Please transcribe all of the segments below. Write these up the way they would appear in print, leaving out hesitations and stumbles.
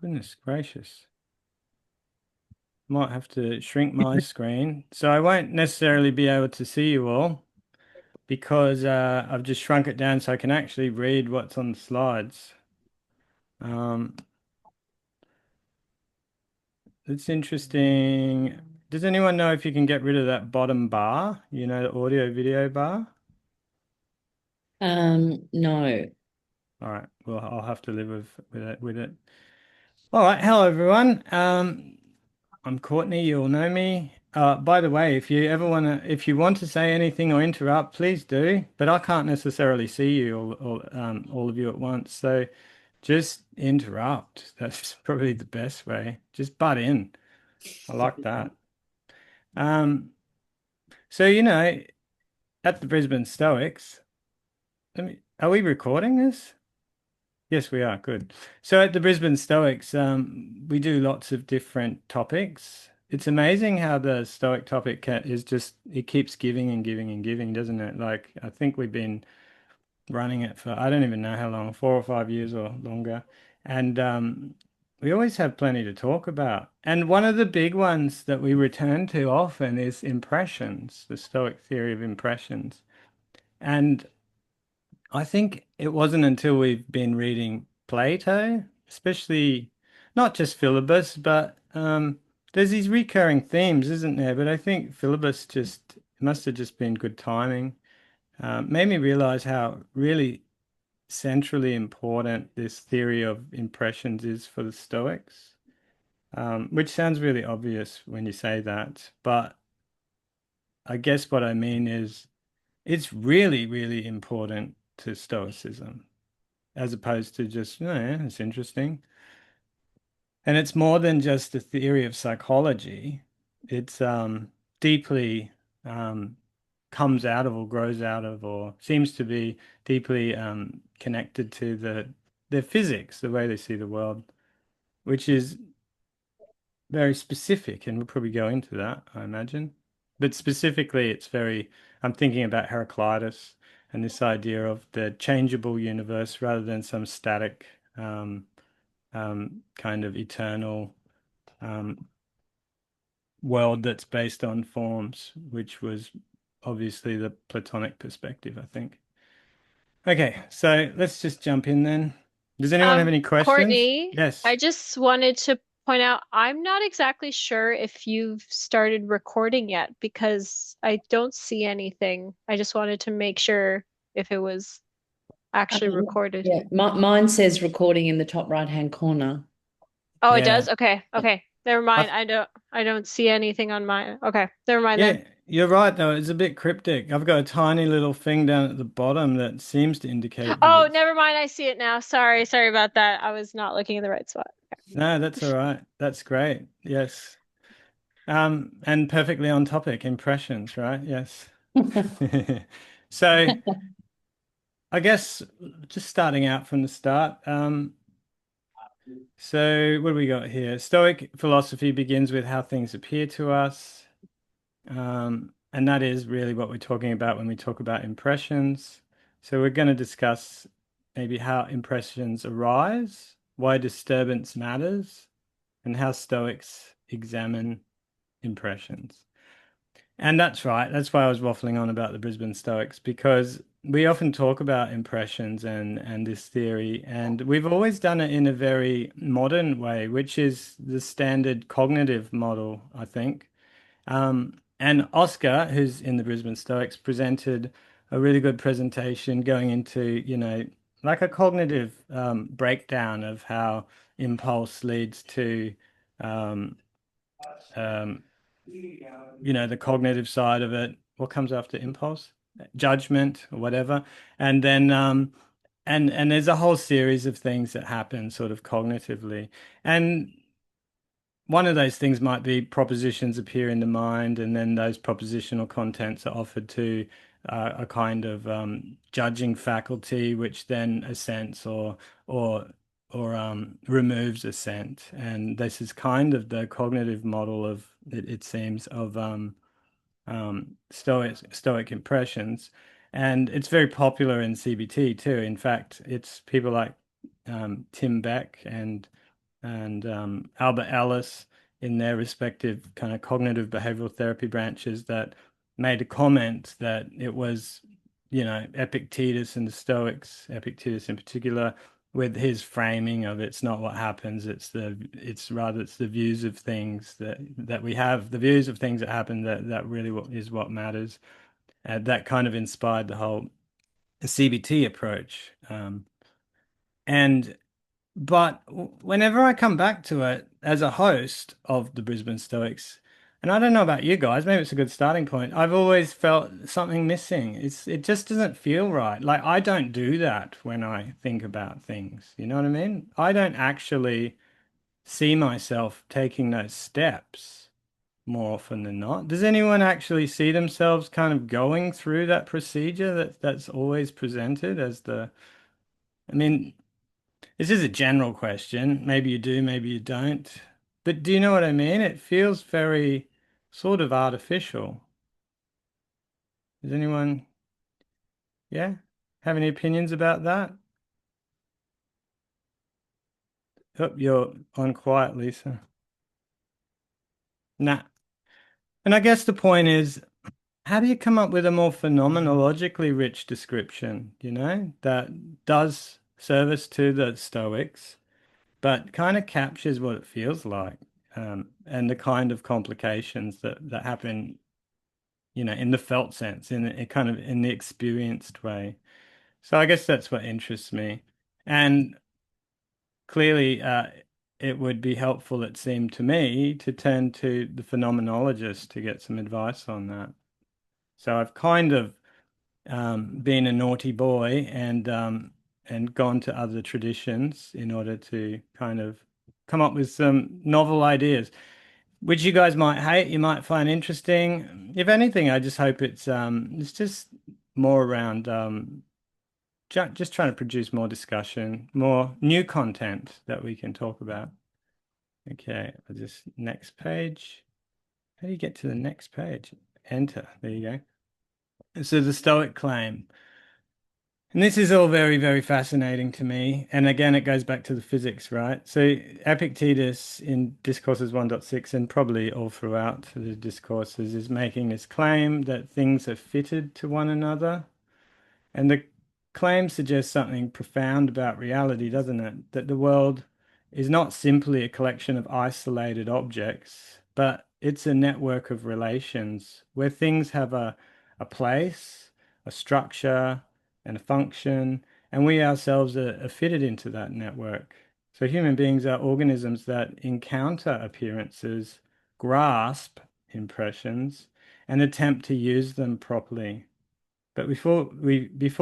Goodness gracious. Might have to shrink my screen. So I won't necessarily be able to see you all because I've just shrunk it down so I can actually read what's on the slides. Um, it's interesting. Does anyone know if you can get rid of that bottom bar? You know, the audio video bar? No. All right. Well, I'll have to live with it. All right. Hello, everyone. I'm Courtney. You'll know me. By the way, if you want to say anything or interrupt, please do. But I can't necessarily see you all of you at once. So just interrupt. That's probably the best way. Just butt in. I like that. Um, so at the Brisbane Stoics, are we recording this? Yes, we are. Good. So at the Brisbane Stoics, we do lots of different topics. It's amazing how the Stoic topic is just, it keeps giving and giving and giving, doesn't it? Like, I think we've been running it for, I don't even know how long, 4 or 5 years or longer. And we always have plenty to talk about. And one of the big ones that we return to often is impressions, the Stoic theory of impressions. And I think it wasn't until we've been reading Plato, especially not just Philebus, but there's these recurring themes, isn't there? But I think Philebus just must have just been good timing. Made me realize how really centrally important this theory of impressions is for the Stoics, which sounds really obvious when you say that. But I guess what I mean is it's really, really important to Stoicism, as opposed to just, oh, yeah, it's interesting. And it's more than just a theory of psychology. It's deeply um, comes out of or grows out of or seems to be deeply connected to the physics, the way they see the world, which is very specific, and we'll probably go into that, I imagine. But specifically, I'm thinking about Heraclitus and this idea of the changeable universe rather than some static kind of eternal um, world that's based on forms, which was obviously the Platonic perspective, I think. Okay, so let's just jump in then. Does anyone have any questions? Courtney, I Yes. just wanted to point out I'm not exactly sure if you've started recording yet because I don't see anything. I just wanted to make sure if it was actually recorded. Yeah, mine says recording in the top right-hand corner. Oh, it Yeah. does? Okay. Yeah. Okay. Never I, mind. I don't see anything on my. Okay. Never mind then. yeah, you're right though. It's a bit cryptic. I've got a tiny little thing down at the bottom that seems to indicate that Oh, it's never mind. I see it now. Sorry. Sorry about that. I was not looking in the right spot. no, that's all right. That's great. Yes. And perfectly on topic, impressions, right? Yes. So I guess just starting out from the start. So what do we got here? Stoic philosophy begins with how things appear to us. And that is really what we're talking about when we talk about impressions. So we're going to discuss maybe how impressions arise, why disturbance matters, and how Stoics examine impressions. And that's right. That's why I was waffling on about the Brisbane Stoics, because we often talk about impressions and this theory, and we've always done it in a very modern way, which is the standard cognitive model, I think. And Oscar, who's in the Brisbane Stoics, presented a really good presentation going into, like a cognitive breakdown of how impulse leads to um, um, the cognitive side of it. What comes after impulse? Judgment or whatever. And then and there's a whole series of things that happen sort of cognitively. And one of those things might be propositions appear in the mind, and then those propositional contents are offered to a kind of judging faculty, which then assents or or removes assent. And this is kind of the cognitive model of it seems of Stoic impressions, and it's very popular in CBT too. In fact, it's people like Tim Beck and and Albert Ellis in their respective kind of cognitive behavioral therapy branches that made a comment that it was, Epictetus and the Stoics, Epictetus in particular, with his framing of it's not what happens, it's the views of things that we have, the views of things that happen that really is what matters. That kind of inspired the whole CBT approach. And but whenever I come back to it as a host of the Brisbane Stoics, and I don't know about you guys, maybe it's a good starting point. I've always felt something missing. It just doesn't feel right. Like I don't do that when I think about things. You know what I mean? I don't actually see myself taking those steps more often than not. Does anyone actually see themselves kind of going through that procedure that's always presented as I mean, this is a general question. Maybe you do, maybe you don't. But do you know what I mean? It feels very sort of artificial. Does anyone, yeah, have any opinions about that? Oh, you're on quiet, Lisa. Nah. And I guess the point is, how do you come up with a more phenomenologically rich description, that does service to the Stoics, but kind of captures what it feels like, and the kind of complications that happen, in the felt sense, in it kind of in the experienced way. So I guess that's what interests me. And clearly, it would be helpful, it seemed to me, to turn to the phenomenologist to get some advice on that. So I've kind of been a naughty boy and gone to other traditions in order to kind of come up with some novel ideas, which you guys might hate, you might find interesting. If anything, I just hope it's just more around just trying to produce more discussion, more new content that we can talk about. Okay, I'll just next page. How do you get to the next page? Enter. There you go. So the Stoic claim. And this is all very, very fascinating to me. And again, it goes back to the physics, right? So Epictetus in Discourses 1.6 and probably all throughout the discourses is making this claim that things are fitted to one another. And the claim suggests something profound about reality, doesn't it? That the world is not simply a collection of isolated objects, but it's a network of relations where things have a place, a structure, and a function, and we ourselves are fitted into that network. So human beings are organisms that encounter appearances, grasp impressions, and attempt to use them properly. But before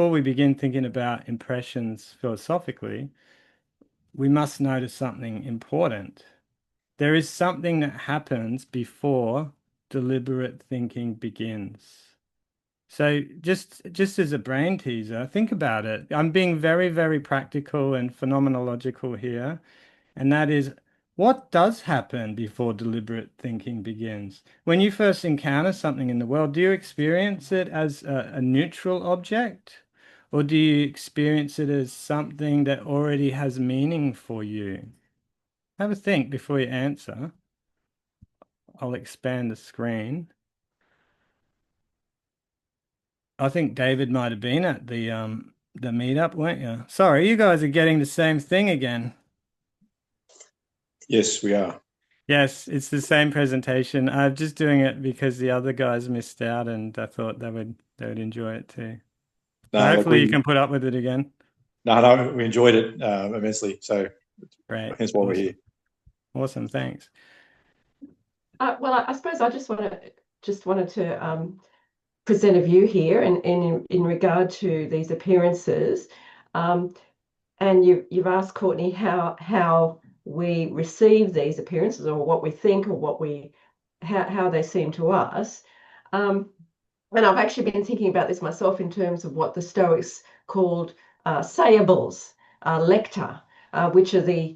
we begin thinking about impressions philosophically, we must notice something important. There is something that happens before deliberate thinking begins. So just as a brain teaser, think about it. I'm being very, very practical and phenomenological here. And that is what does happen before deliberate thinking begins? When you first encounter something in the world, do you experience it as a neutral object? Or do you experience it as something that already has meaning for you? Have a think before you answer. I'll expand the screen. I think David might have been at the meetup, weren't you? Sorry, you guys are getting the same thing again. Yes, we are. Yes, it's the same presentation. I'm just doing it because the other guys missed out, and I thought they would enjoy it too. So No, look, hopefully you can put up with it again. no, we enjoyed it immensely. So Great. hence why we're here. Awesome. Thanks. Well, I suppose I just wanted to present a view here, and in regard to these appearances, and you've asked Courtney how we receive these appearances, or what we think, or how they seem to us. And I've actually been thinking about this myself in terms of what the Stoics called sayables, lecta, which are the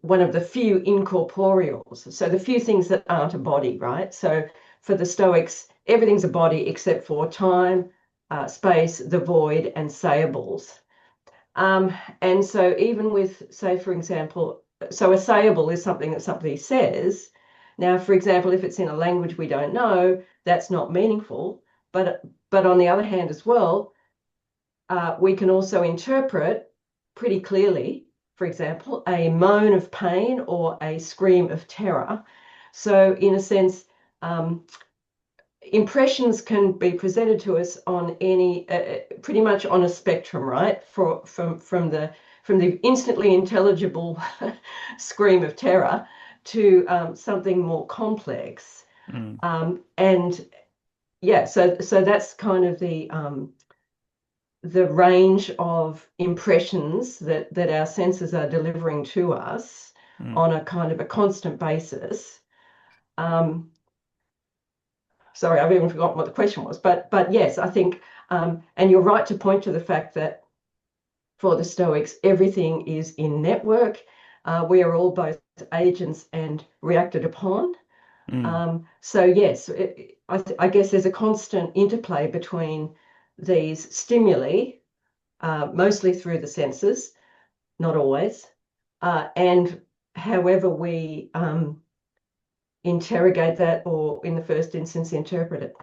one of the few incorporeals. So the few things that aren't a body, right? So for the Stoics, everything's a body except for time, space, the void, and sayables. And so even with, say, for example, so assayable is something that somebody says. Now, for example, if it's in a language we don't know, that's not meaningful. But on the other hand as well, we can also interpret pretty clearly, for example, a moan of pain or a scream of terror. So in a sense, impressions can be presented to us on any pretty much on a spectrum, right? From the instantly intelligible scream of terror to something more complex. And yeah, so that's kind of the range of impressions that our senses are delivering to us on a kind of a constant basis. Sorry, I've even forgotten what the question was, but yes, I think, and you're right to point to the fact that for the Stoics, everything is in network. We are all both agents and reacted upon. So yes, I guess there's a constant interplay between these stimuli, mostly through the senses, not always, and however we interrogate that or in the first instance interpret it.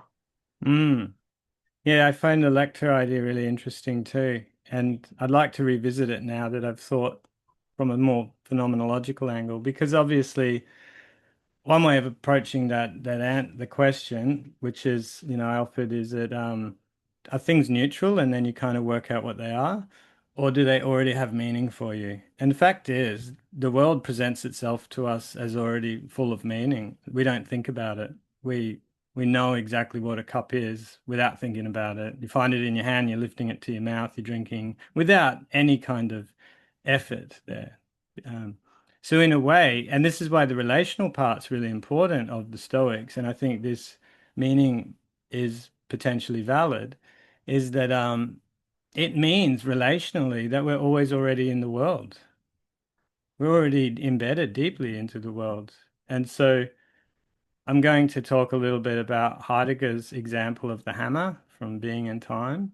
Yeah, I find the lecture idea really interesting too. And I'd like to revisit it now that I've thought from a more phenomenological angle, because obviously one way of approaching the question, which is, Alfred, is it are things neutral and then you kind of work out what they are, or do they already have meaning for you? And the fact is, the world presents itself to us as already full of meaning. We don't think about it. We know exactly what a cup is without thinking about it. You find it in your hand, you're lifting it to your mouth, you're drinking without any kind of effort there. So in a way, and this is why the relational part's really important of the Stoics, and I think this meaning is potentially valid, is that it means relationally that we're always already in the world. We're already embedded deeply into the world. And so I'm going to talk a little bit about Heidegger's example of the hammer from Being and Time.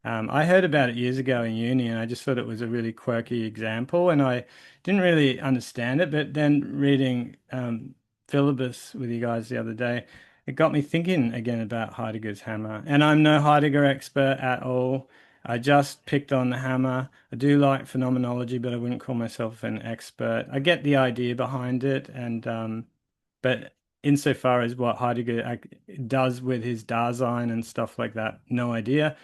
I heard about it years ago in uni, and I just thought it was a really quirky example, and I didn't really understand it. But then reading Philebus with you guys the other day, it got me thinking again about Heidegger's hammer. And I'm no Heidegger expert at all. I just picked on the hammer. I do like phenomenology, but I wouldn't call myself an expert. I get the idea behind it, and but insofar as what Heidegger does with his Dasein and stuff like that, no idea.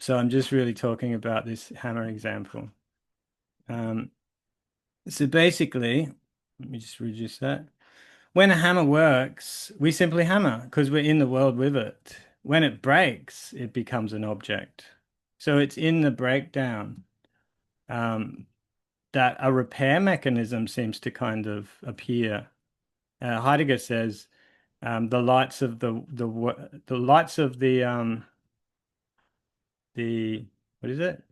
So I'm just really talking about this hammer example. So basically, let me just reduce that. When a hammer works, we simply hammer because we're in the world with it. When it breaks, it becomes an object. So it's in the breakdown that a repair mechanism seems to kind of appear. Heidegger says the lights of the lights of the what is it?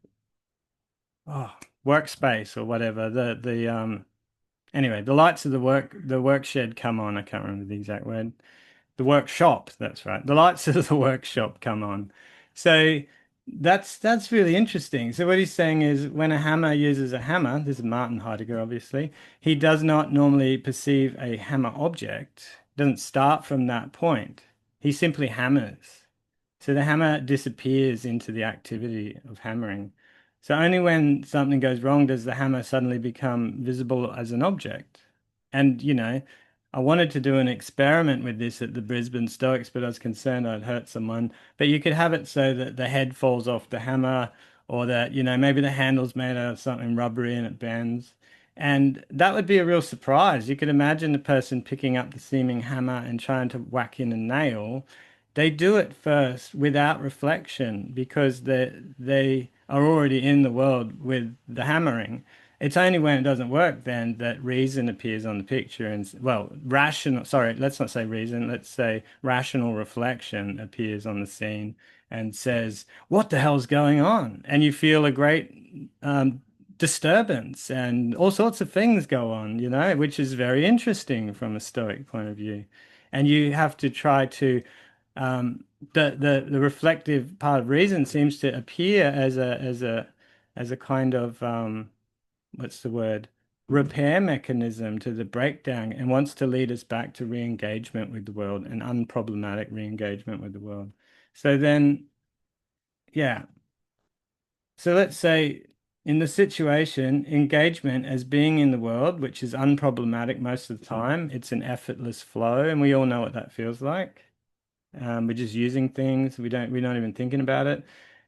Oh, workspace or whatever. The anyway, the lights of the work shed come on. I can't remember the exact word. The workshop, that's right. The lights of the workshop come on. So that's really interesting. So what he's saying is when a hammer uses a hammer, this is Martin Heidegger, obviously, he does not normally perceive a hammer object, doesn't start from that point. He simply hammers. So the hammer disappears into the activity of hammering. So only when something goes wrong does the hammer suddenly become visible as an object. And, I wanted to do an experiment with this at the Brisbane Stoics, but I was concerned I'd hurt someone. But you could have it so that the head falls off the hammer, or that, maybe the handle's made out of something rubbery and it bends. And that would be a real surprise. You could imagine the person picking up the seeming hammer and trying to whack in a nail. They do it first without reflection because they are already in the world with the hammering. It's only when it doesn't work then that reason appears on the picture and, well, rational, sorry, let's not say reason, let's say rational reflection appears on the scene and says, what the hell's going on? And you feel a great disturbance and all sorts of things go on, which is very interesting from a Stoic point of view. And you have to try to the reflective part of reason seems to appear as a kind of what's the word? repair mechanism to the breakdown and wants to lead us back to re-engagement with the world and unproblematic re-engagement with the world. So then, yeah. So let's say in the situation, engagement as being in the world, which is unproblematic most of the time, it's an effortless flow, and we all know what that feels like. We're just using things. We're not even thinking about it.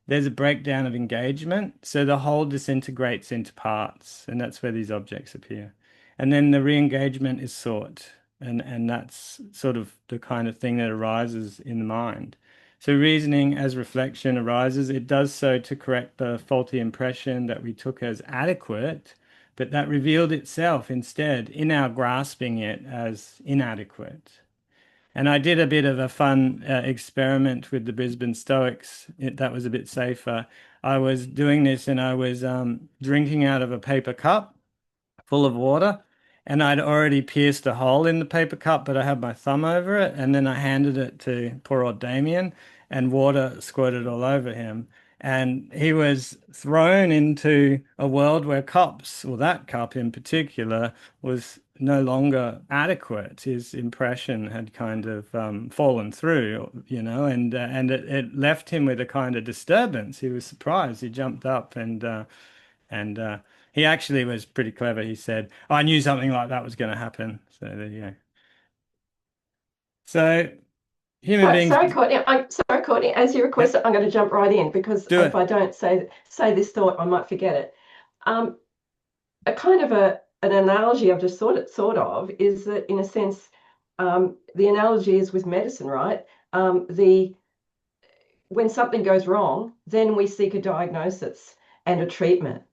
There's a breakdown of engagement. So the whole disintegrates into parts, and that's where these objects appear. And then the re-engagement is sought, and that's sort of the kind of thing that arises in the mind. So reasoning as reflection arises, it does so to correct the faulty impression that we took as adequate, but that revealed itself instead in our grasping it as inadequate. And I did a bit of a fun experiment with the Brisbane Stoics. That was a bit safer. I was doing this and I was drinking out of a paper cup full of water. And I'd already pierced a hole in the paper cup, but I had my thumb over it. And then I handed it to poor old Damien, and water squirted all over him. And he was thrown into a world where cups, or that cup in particular, was no longer adequate. His impression had kind of fallen through, and it left him with a kind of disturbance. He was surprised. He jumped up and he actually was pretty clever. He said, "I knew something like that was going to happen." So there you go. So human beings Sorry, Courtney. I'm sorry, Courtney. As you Yep, requested, I'm going to jump right in because do if it. I don't say this thought, I might forget it. Um, a kind of an analogy I've just sort of is that in a sense, the analogy is with medicine, right? The When something goes wrong, then we seek a diagnosis and a treatment,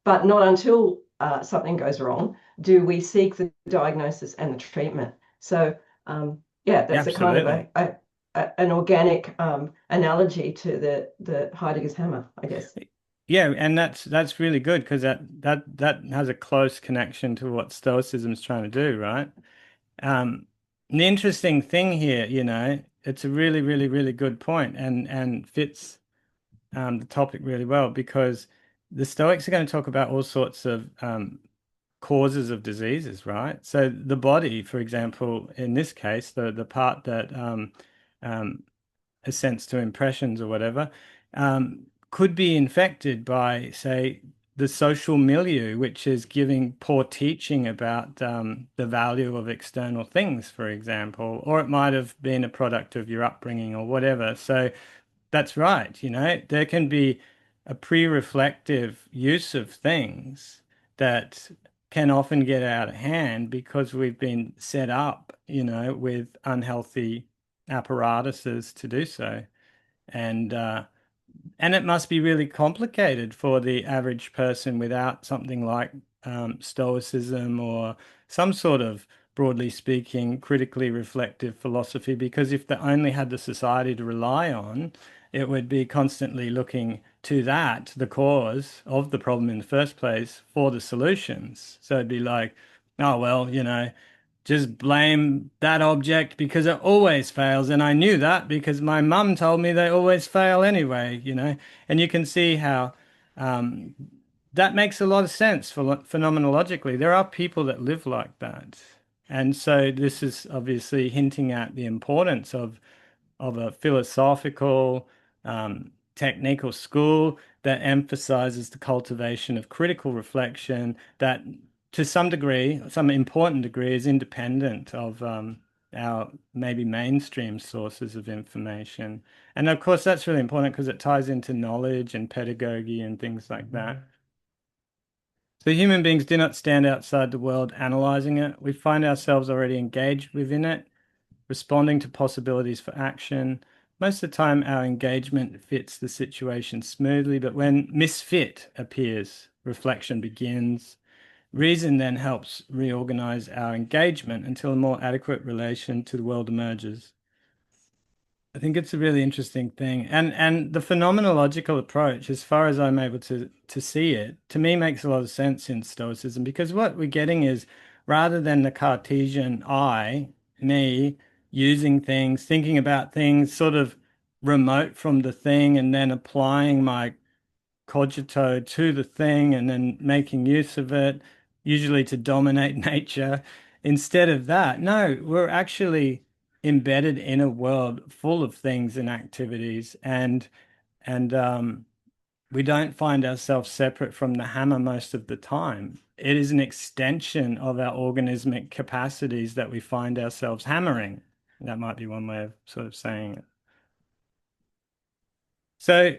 but not until something goes wrong do we seek the diagnosis and the treatment. So yeah, Yeah, that's a kind of absolutely. an organic analogy to the Heidegger's hammer, I guess. Yeah, and that's really good because that has a close connection to what Stoicism is trying to do, right? Um, the interesting thing here, it's a really, really, really good point and fits the topic really well because the Stoics are going to talk about all sorts of causes of diseases, right? So the body, for example, in this case, the part that um, assents to impressions or whatever, could be infected by, say, the social milieu, which is giving poor teaching about the value of external things, for example, or it might have been a product of your upbringing or whatever. So that's right. There can be a pre-reflective use of things that can often get out of hand because we've been set up, with unhealthy apparatuses to do so. And and it must be really complicated for the average person without something like Stoicism or some sort of, broadly speaking, critically reflective philosophy, because if they only had the society to rely on, it would be constantly looking to that, the cause of the problem in the first place, for the solutions. So it'd be like, oh, well, just blame that object because it always fails. And I knew that because my mum told me they always fail anyway. And you can see how um, that makes a lot of sense for phenomenologically. There are people that live like that. And so this is obviously hinting at the importance of a philosophical, technical school that emphasizes the cultivation of critical reflection that, to some degree, some important degree, is independent of our maybe mainstream sources of information. And of course, that's really important because it ties into knowledge and pedagogy and things like that. So human beings do not stand outside the world analyzing it. We find ourselves already engaged within it, responding to possibilities for action. Most of the time, our engagement fits the situation smoothly, but when misfit appears, reflection begins. Reason then helps reorganize our engagement until a more adequate relation to the world emerges. I think it's a really interesting thing. And the phenomenological approach, as far as I'm able to see it, to me makes a lot of sense in Stoicism because what we're getting is rather than the Cartesian I, me, using things, thinking about things sort of remote from the thing and then applying my cogito to the thing and then making use of it. usually to dominate nature. Instead of that, no, we're actually embedded in a world full of things and activities, and we don't find ourselves separate from the hammer most of the time. It is an extension of our organismic capacities that we find ourselves hammering. That might be one way of sort of saying it. So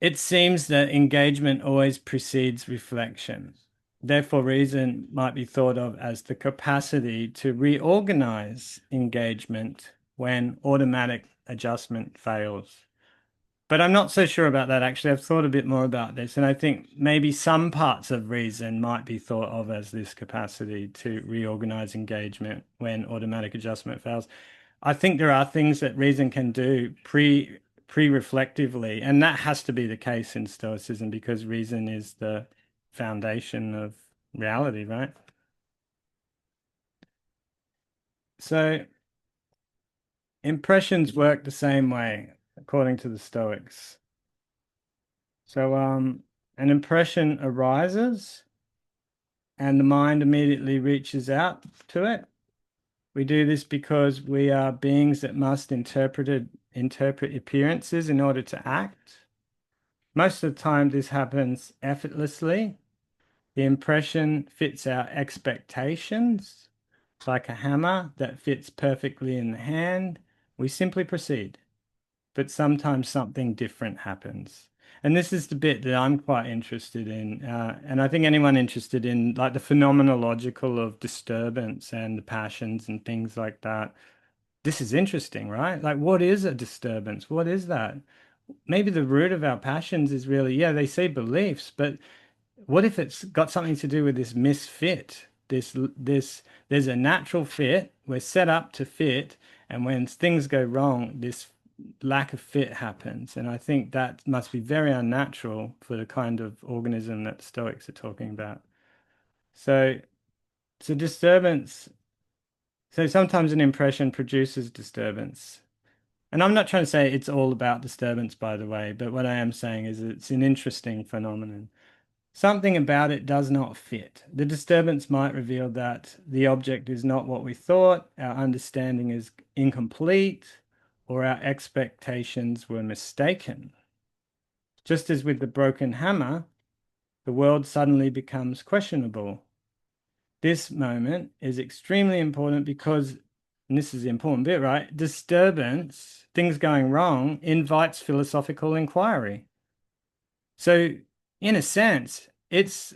it seems that engagement always precedes reflection. Therefore, reason might be thought of as the capacity to reorganize engagement when automatic adjustment fails. But I'm not so sure about that, actually. I've thought a bit more about this, and I think maybe some parts of reason might be thought of as this capacity to reorganize engagement when automatic adjustment fails. I think there are things that reason can do pre-reflectively, and that has to be the case in Stoicism because reason is the foundation of reality, right? So impressions work the same way, according to the Stoics. So an impression arises and the mind immediately reaches out to it. We do this because we are beings that must interpret appearances in order to act. Most of the time, this happens effortlessly. The impression fits our expectations, like a hammer that fits perfectly in the hand. We simply proceed, but sometimes something different happens. And this is the bit that I'm quite interested in. And I think anyone interested in like the phenomenological of disturbance and the passions and things like that, this is interesting, right? Like, what is a disturbance? What is that? Maybe the root of our passions is really, yeah, they say beliefs, but what if it's got something to do with this misfit? There's a natural fit. We're set up to fit, and when things go wrong, this lack of fit happens. And I think that must be very unnatural for the kind of organism that Stoics are talking about. So, so disturbance. So sometimes an impression produces disturbance. And I'm not trying to say it's all about disturbance, by the way, but what I am saying is it's an interesting phenomenon. Something about it does not fit. The disturbance might reveal that the object is not what we thought, our understanding is incomplete, or our expectations were mistaken. Just as with the broken hammer, the world suddenly becomes questionable. This moment is extremely important because, and this is the important bit, right? Disturbance, things going wrong, invites philosophical inquiry. So, in a sense, it's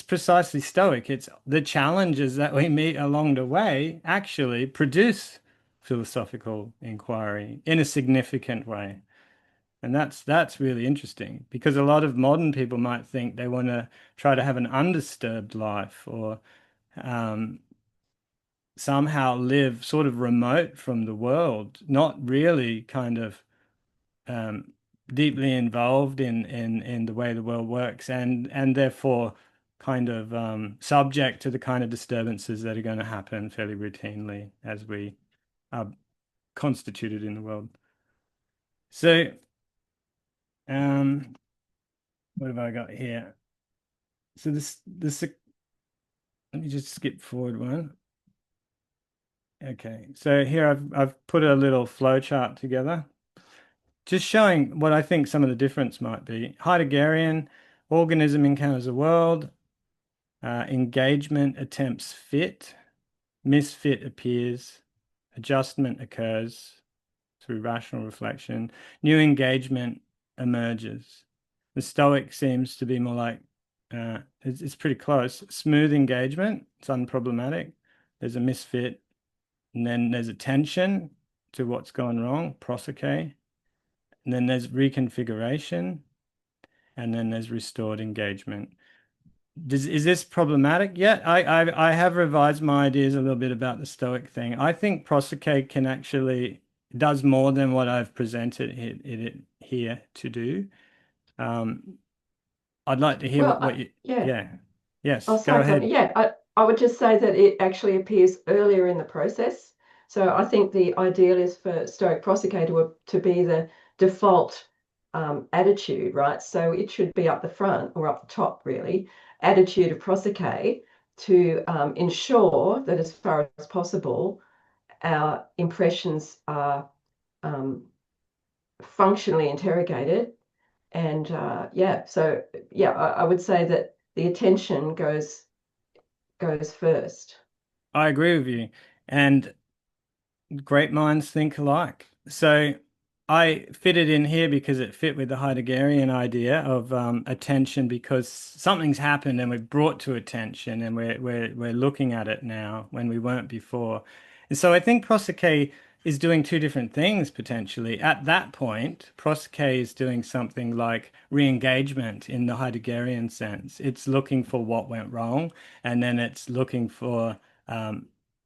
precisely Stoic. It's the challenges that we meet along the way actually produce philosophical inquiry in a significant way. And that's really interesting because a lot of modern people might think they want to try to have an undisturbed life or um, somehow live sort of remote from the world, not really kind of um, deeply involved in the way the world works, and therefore kind of subject to the kind of disturbances that are going to happen fairly routinely as we are constituted in the world. So, what have I got here? So this let me just skip forward one. Okay, so here I've put a little flow chart together, just showing what I think some of the difference might be. Heideggerian, organism encounters the world, engagement attempts fit, misfit appears, adjustment occurs through rational reflection, new engagement emerges. The Stoic seems to be more like, it's pretty close. Smooth engagement, it's unproblematic. There's a misfit, and then there's attention to what's gone wrong, prosoche, and then there's reconfiguration, and then there's restored engagement. Is this problematic? Yeah, I have revised my ideas a little bit about the Stoic thing. I think prosoche can actually does more than what I've presented it here to do. I'd like to hear Well, what you, yeah, yeah, yes, I'll go say something. ahead. Yeah, I would just say that it actually appears earlier in the process. So I think the ideal is for Stoic prosecutor to be the default attitude, right? So it should be up the front or up the top, really. Attitude of prosoche, ensure that as far as possible, our impressions are functionally interrogated. And I would say that the attention goes first. I agree with you. And great minds think alike. So I fit it in here because it fit with the Heideggerian idea of attention, because something's happened and we're brought to attention and we're looking at it now when we weren't before. And so I think prosoche is doing two different things potentially. At that point, prosoche is doing something like re-engagement in the Heideggerian sense. It's looking for what went wrong, and then it's looking for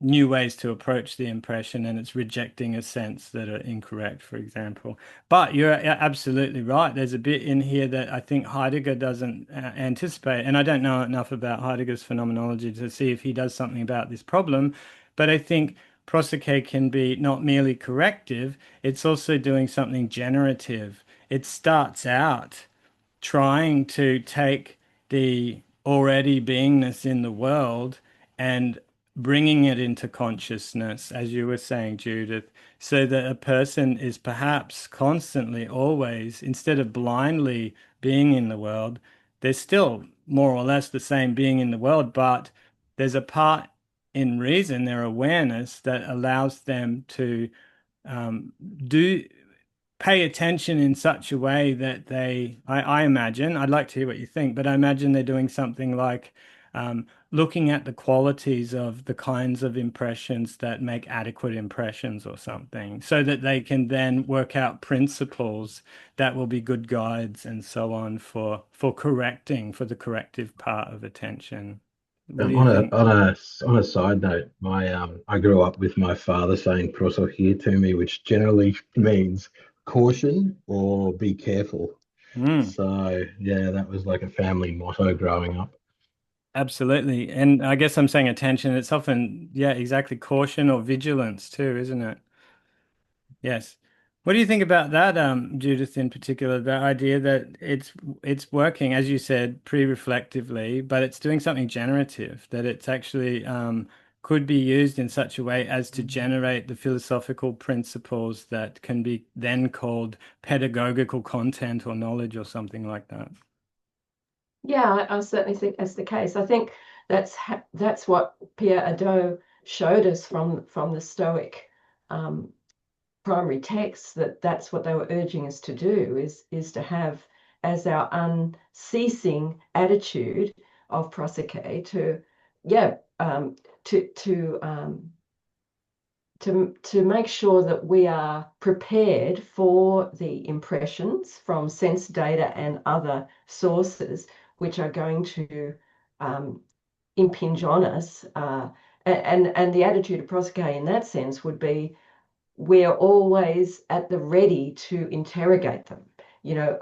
new ways to approach the impression, and it's rejecting a sense that are incorrect, for example. But you're absolutely right. There's a bit in here that I think Heidegger doesn't anticipate, and I don't know enough about Heidegger's phenomenology to see if he does something about this problem. But I think prosoche can be not merely corrective, it's also doing something generative. It starts out trying to take the already beingness in the world and bringing it into consciousness, as you were saying, Judith, so that a person is perhaps constantly, always, instead of blindly being in the world, they're still more or less the same being in the world, but there's a part in reason, their awareness, that allows them to do pay attention in such a way that I imagine, I'd like to hear what you think, but I imagine they're doing something like looking at the qualities of the kinds of impressions that make adequate impressions or something, so that they can then work out principles that will be good guides and so on for correcting, for the corrective part of attention. What do you On a think? on a on a side note, my I grew up with my father saying "prosoche" to me, which generally means caution or be careful. Mm. So yeah, that was like a family motto growing up. Absolutely. And I guess I'm saying attention. It's often, yeah, exactly, caution or vigilance too, isn't it? Yes. What do you think about that, Judith, in particular, the idea that it's working, as you said, pre-reflectively, but it's doing something generative, that it's actually could be used in such a way as to generate the philosophical principles that can be then called pedagogical content or knowledge or something like that. Yeah, I certainly think that's the case. I think that's what Pierre Hadot showed us from the Stoic primary texts, that's what they were urging us to do, is to have as our unceasing attitude of prosoche to, yeah, to make sure that we are prepared for the impressions from sense data and other sources which are going to impinge on us. And the attitude of prosoche in that sense would be, we're always at the ready to interrogate them, never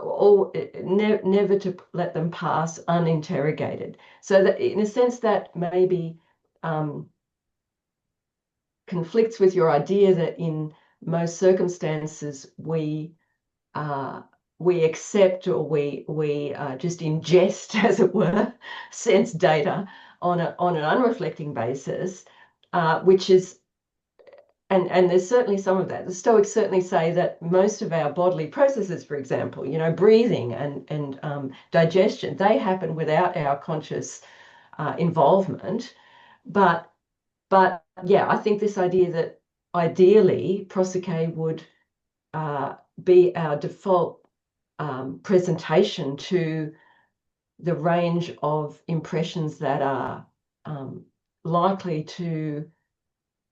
to let them pass uninterrogated. So that in a sense that maybe conflicts with your idea that in most circumstances we accept, or we just ingest, as it were, sense data on an unreflecting basis, which is, and there's certainly some of that. The Stoics certainly say that most of our bodily processes, for example, breathing and digestion, they happen without our conscious involvement. But yeah, I think this idea that ideally prosoche would be our default presentation to the range of impressions that are likely to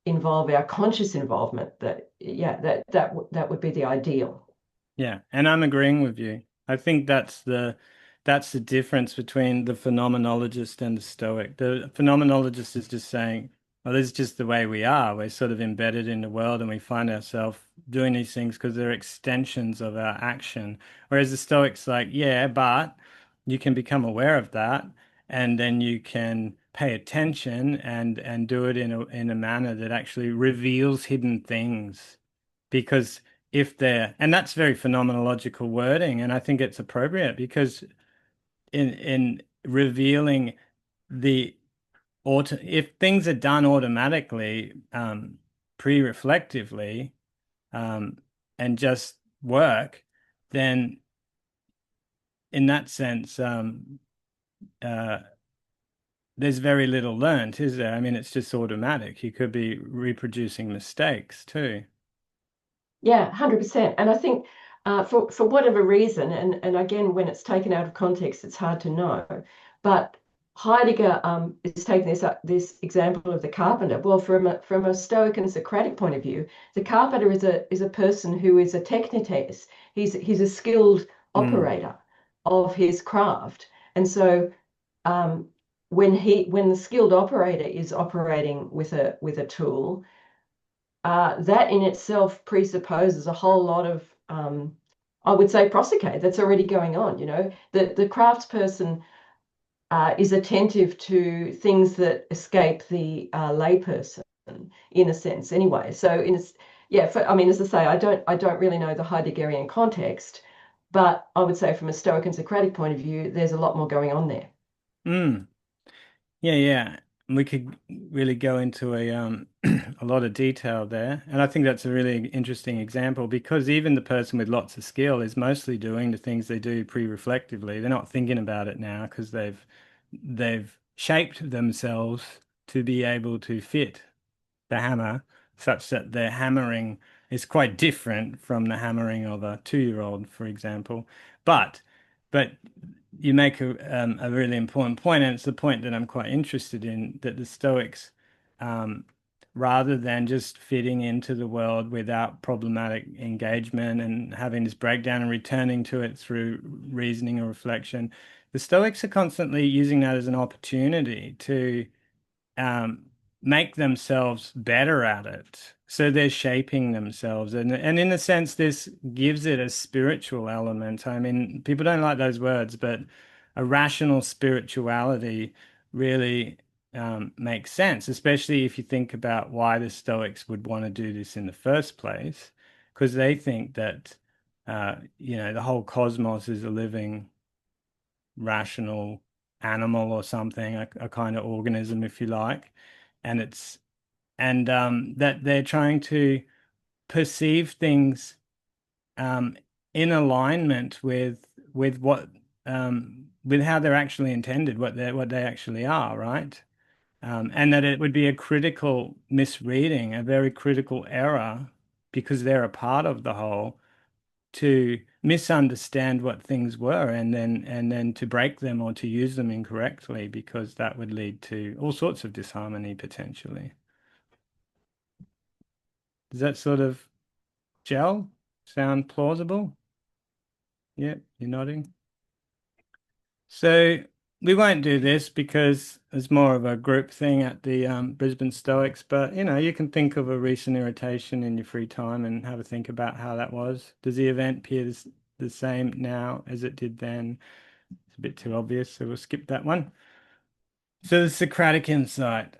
involve our conscious involvement, that would be the ideal. Yeah, and I'm agreeing with you. I think that's the difference between the phenomenologist and the Stoic. The phenomenologist is just saying, well, this is just the way we are. We're sort of embedded in the world and we find ourselves doing these things because they're extensions of our action. Whereas the Stoic's like, yeah, but you can become aware of that, and then you can pay attention and do it in a manner that actually reveals hidden things. Because if they're, and that's very phenomenological wording, and I think it's appropriate, because in revealing the if things are done automatically, pre-reflectively, and just work, then in that sense, uh, there's very little learned, is there? I mean, it's just automatic. You could be reproducing mistakes too. Yeah, 100%. And I think for whatever reason, and again, when it's taken out of context, it's hard to know. But Heidegger is taking this example of the carpenter. Well, from a Stoic and Socratic point of view, the carpenter is a person who is a technites. He's a skilled operator of his craft. And so when the skilled operator is operating with a tool, that in itself presupposes a whole lot of, I would say, prosecute that's already going on. The craftsperson is attentive to things that escape the layperson, in a sense, anyway. So, I mean, as I say, I don't really know the Heideggerian context, but I would say from a Stoic and Socratic point of view, there's a lot more going on there. Mm. Yeah, yeah. We could really go into a lot of detail there. And I think that's a really interesting example because even the person with lots of skill is mostly doing the things they do pre-reflectively. They're not thinking about it now because they've shaped themselves to be able to fit the hammer such that their hammering is quite different from the hammering of a 2-year-old, for example. But but you make a really important point, and it's the point that I'm quite interested in, that the Stoics, um, rather than just fitting into the world without problematic engagement and having this breakdown and returning to it through reasoning or reflection, the Stoics are constantly using that as an opportunity to um, make themselves better at it. So they're shaping themselves. And in a sense, this gives it a spiritual element. I mean, people don't like those words, but a rational spirituality really makes sense, especially if you think about why the Stoics would want to do this in the first place, because they think that, the whole cosmos is a living, rational animal or something, a kind of organism, if you like, and that they're trying to perceive things in alignment with what with how they're actually intended, what they actually are, right? And that it would be a critical misreading, a very critical error, because they're a part of the whole, to misunderstand what things were and then to break them or to use them incorrectly, because that would lead to all sorts of disharmony potentially. Does that sort of gel? Sound plausible? Yep, you're nodding. So we won't do this because it's more of a group thing at the Brisbane Stoics, but you can think of a recent irritation in your free time and have a think about how that was. Does the event appear the same now as it did then? It's a bit too obvious, so we'll skip that one. So the Socratic insight.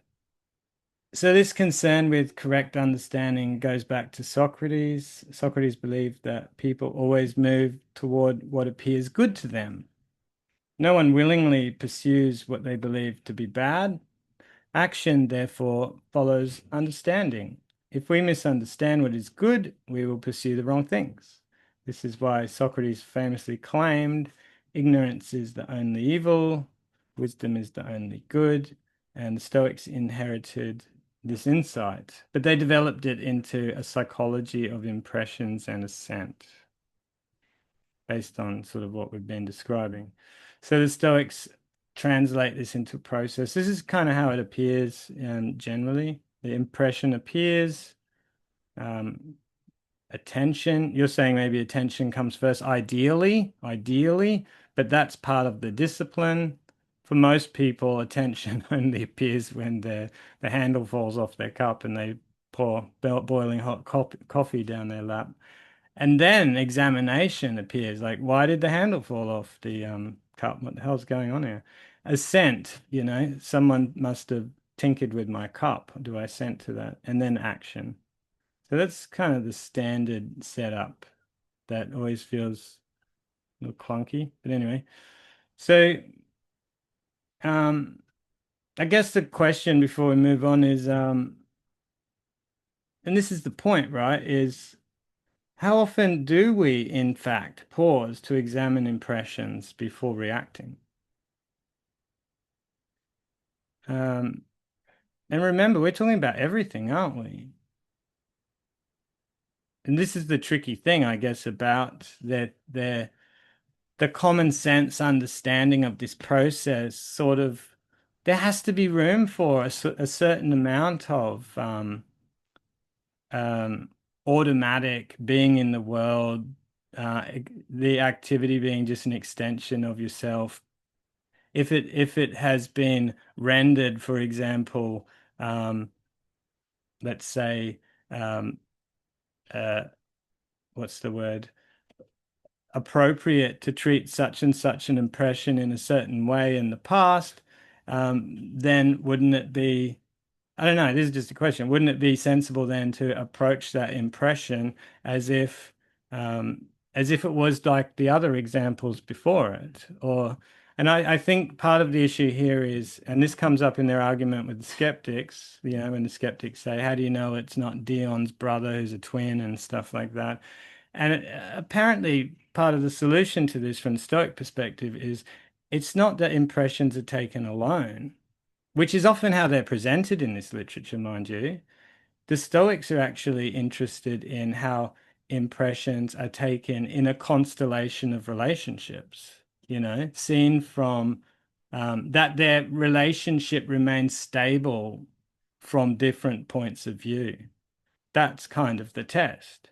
So this concern with correct understanding goes back to Socrates. Socrates believed that people always move toward what appears good to them. No one willingly pursues what they believe to be bad. Action, therefore, follows understanding. If we misunderstand what is good, we will pursue the wrong things. This is why Socrates famously claimed ignorance is the only evil, wisdom is the only good, and the Stoics inherited this insight, but they developed it into a psychology of impressions and assent based on sort of what we've been describing. So the Stoics translate this into a process. This is kind of how it appears generally. The impression appears, attention. You're saying maybe attention comes first, ideally, but that's part of the discipline. For most people, attention only appears when the handle falls off their cup and they pour boiling hot coffee down their lap. And then examination appears, like, why did the handle fall off the cup? What the hell's going on here? Assent, someone must have tinkered with my cup. Do I assent to that? And then action. So that's kind of the standard setup that always feels a little clunky. But anyway, so um, I guess the question before we move on is, and this is the point, right? Is how often do we, in fact, pause to examine impressions before reacting? And remember, we're talking about everything, aren't we? And this is the tricky thing, I guess, about the common sense understanding of this process. Sort of, there has to be room for a certain amount of um, automatic being in the world, the activity being just an extension of yourself. If it has been rendered, for example, let's say, um, uh, what's the word? Appropriate to treat such and such an impression in a certain way in the past, then wouldn't it be, I don't know, this is just a question, wouldn't it be sensible then to approach that impression as if um, as if it was like the other examples before it? Or and I think part of the issue here is, and this comes up in their argument with the skeptics, when the skeptics say, how do you know it's not Dion's brother who's a twin and stuff like that? And apparently, part of the solution to this from the Stoic perspective is it's not that impressions are taken alone, which is often how they're presented in this literature, mind you. The Stoics are actually interested in how impressions are taken in a constellation of relationships, seen from that their relationship remains stable from different points of view. That's kind of the test.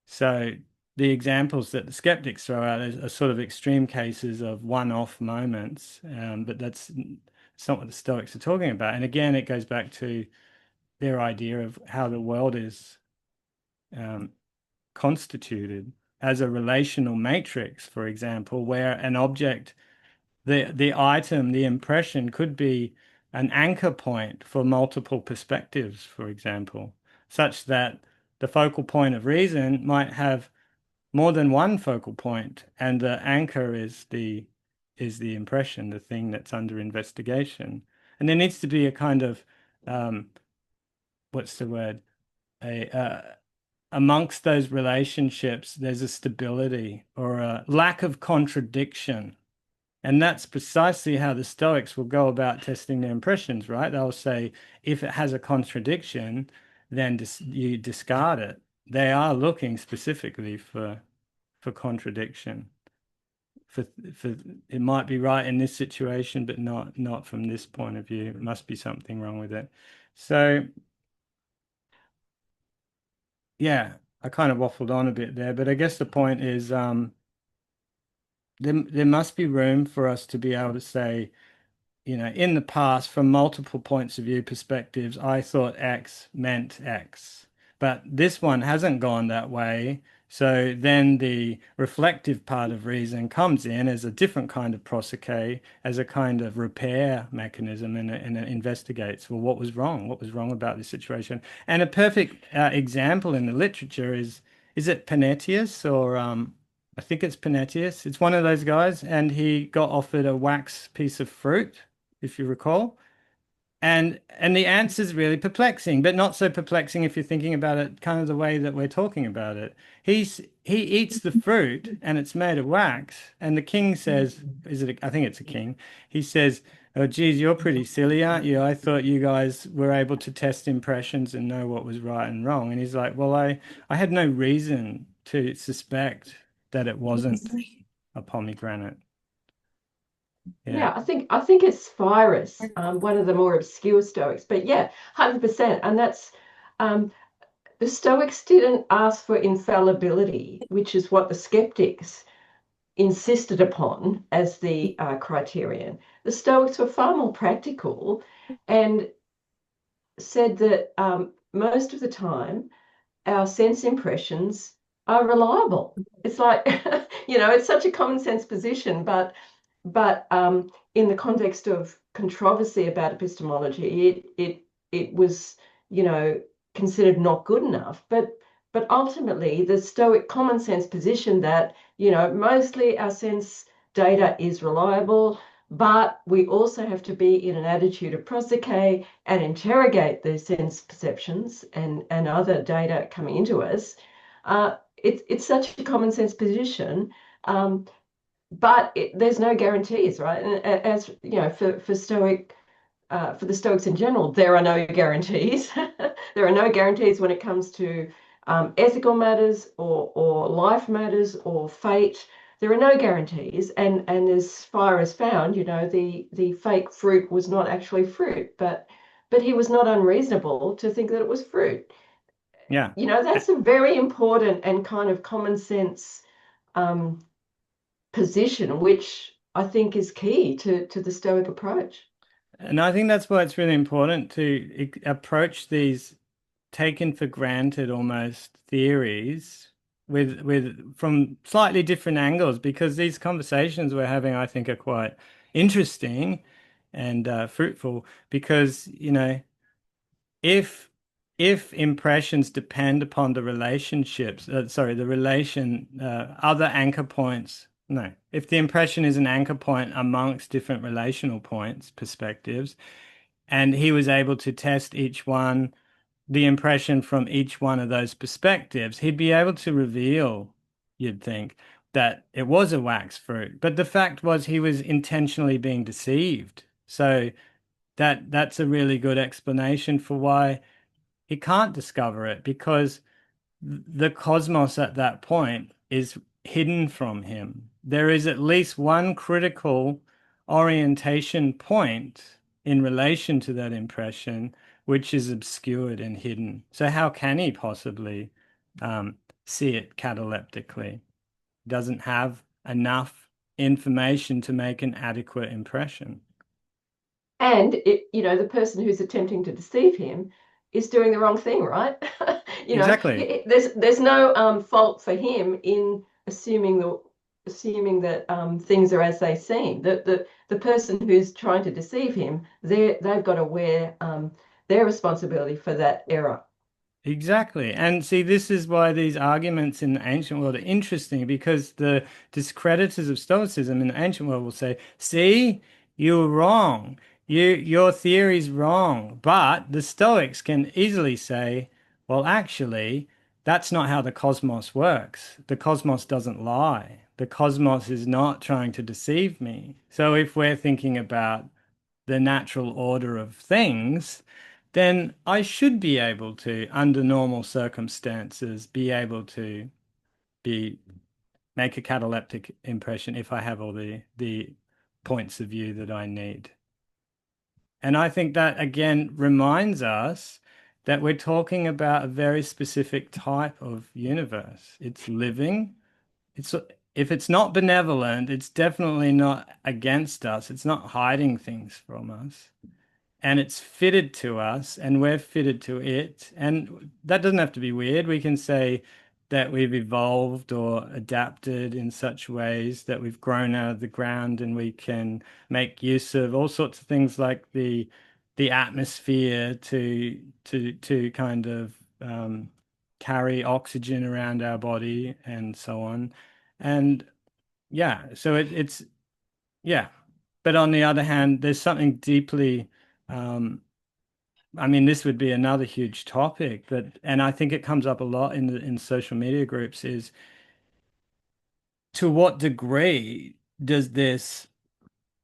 So the examples that the skeptics throw out are sort of extreme cases of one-off moments, but that's not what the Stoics are talking about. And again, it goes back to their idea of how the world is constituted as a relational matrix, for example, where an object, the item, the impression could be an anchor point for multiple perspectives, for example, such that the focal point of reason might have more than one focal point, and the anchor is the impression, the thing that's under investigation. And there needs to be a kind of what's the word? Amongst those relationships, there's a stability or a lack of contradiction. And that's precisely how the Stoics will go about testing their impressions, right? They'll say, if it has a contradiction, then you discard it. They are looking specifically for contradiction. For it might be right in this situation, but not from this point of view. It must be something wrong with it. So yeah, I kind of waffled on a bit there, but I guess the point is there must be room for us to be able to say, in the past, from multiple points of view perspectives, I thought X meant X, but this one hasn't gone that way. So then the reflective part of reason comes in as a different kind of prosoche, as a kind of repair mechanism, and it investigates, well, what was wrong? What was wrong about this situation? And a perfect example in the literature is it Panetius or I think it's Panetius. It's one of those guys, and he got offered a wax piece of fruit, if you recall. And the answer's really perplexing, but not so perplexing if you're thinking about it kind of the way that we're talking about it. He eats the fruit and it's made of wax, and the king says, I think it's a king. He says, "Oh, geez, you're pretty silly, aren't you? I thought you guys were able to test impressions and know what was right and wrong." And he's like, "Well, I had no reason to suspect that it wasn't a pomegranate." Yeah, I think it's Virus, one of the more obscure Stoics, but yeah, 100%. And that's the Stoics didn't ask for infallibility, which is what the skeptics insisted upon as the criterion. The Stoics were far more practical and said that most of the time our sense impressions are reliable. It's like, it's such a common sense position, but in the context of controversy about epistemology, it was, considered not good enough. But ultimately, the Stoic common sense position that, mostly our sense data is reliable, but we also have to be in an attitude of prosoche and interrogate those sense perceptions and other data coming into us. It's such a common sense position, but there's no guarantees, right? And as you know, for the Stoics in general, there are no guarantees. There are no guarantees when it comes to ethical matters or life matters or fate. There are no guarantees, and as far as found, you know, the fake fruit was not actually fruit, but he was not unreasonable to think that it was fruit. Yeah. You know, that's a very important and kind of common sense um, position, which I think is key to the Stoic approach. And I think that's why it's really important to approach these taken for granted almost theories with from slightly different angles, because these conversations we're having, I think, are quite interesting and fruitful, because, you know, if impressions depend upon the relationships, the relation, other anchor points, no, if the impression is an anchor point amongst different relational points, perspectives, and he was able to test each one, the impression from each one of those perspectives, he'd be able to reveal, you'd think, that it was a wax fruit. But the fact was he was intentionally being deceived. So that's a really good explanation for why he can't discover it, because the cosmos at that point is hidden from him. There is at least one critical orientation point in relation to that impression, which is obscured and hidden. So how can he possibly see it cataleptically? Doesn't have enough information to make an adequate impression. And you know, the person who's attempting to deceive him is doing the wrong thing, right? You know, Exactly. there's no fault for him in assuming that things are as they seem. The person who's trying to deceive him, they've got to wear their responsibility for that error. Exactly. And see, this is why these arguments in the ancient world are interesting, because the discreditors of Stoicism in the ancient world will say, see, you were wrong. Your theory's wrong. But the Stoics can easily say, well, actually, that's not how the cosmos works. The cosmos doesn't lie. The cosmos is not trying to deceive me. So if we're thinking about the natural order of things, then I should be able to, under normal circumstances, be able to be make a cataleptic impression if I have all the points of view that I need. And I think that again reminds us that we're talking about a very specific type of universe. It's living. It's if it's not benevolent, it's definitely not against us. It's not hiding things from us, and it's fitted to us and we're fitted to it. And that doesn't have to be weird. We can say that we've evolved or adapted in such ways that we've grown out of the ground, and we can make use of all sorts of things like the atmosphere to kind of carry oxygen around our body and so on. And yeah, so it's yeah. But on the other hand, there's something deeply I mean, this would be another huge topic, but and I think it comes up a lot in social media groups, is to what degree does this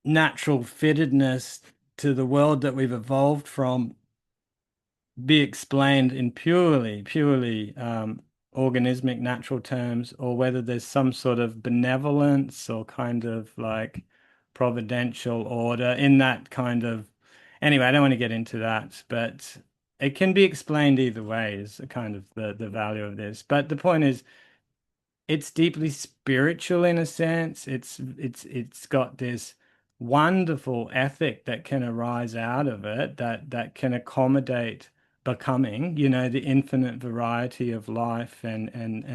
natural fittedness to the world that we've evolved from be explained in purely organismic natural terms, or whether there's some sort of benevolence or kind of like providential order in that kind of. Anyway, I don't want to get into that, but it can be explained either way is kind of the value of this. But the point is, it's deeply spiritual in a sense. It's got this wonderful ethic that can arise out of it, that can accommodate becoming, you know, the infinite variety of life and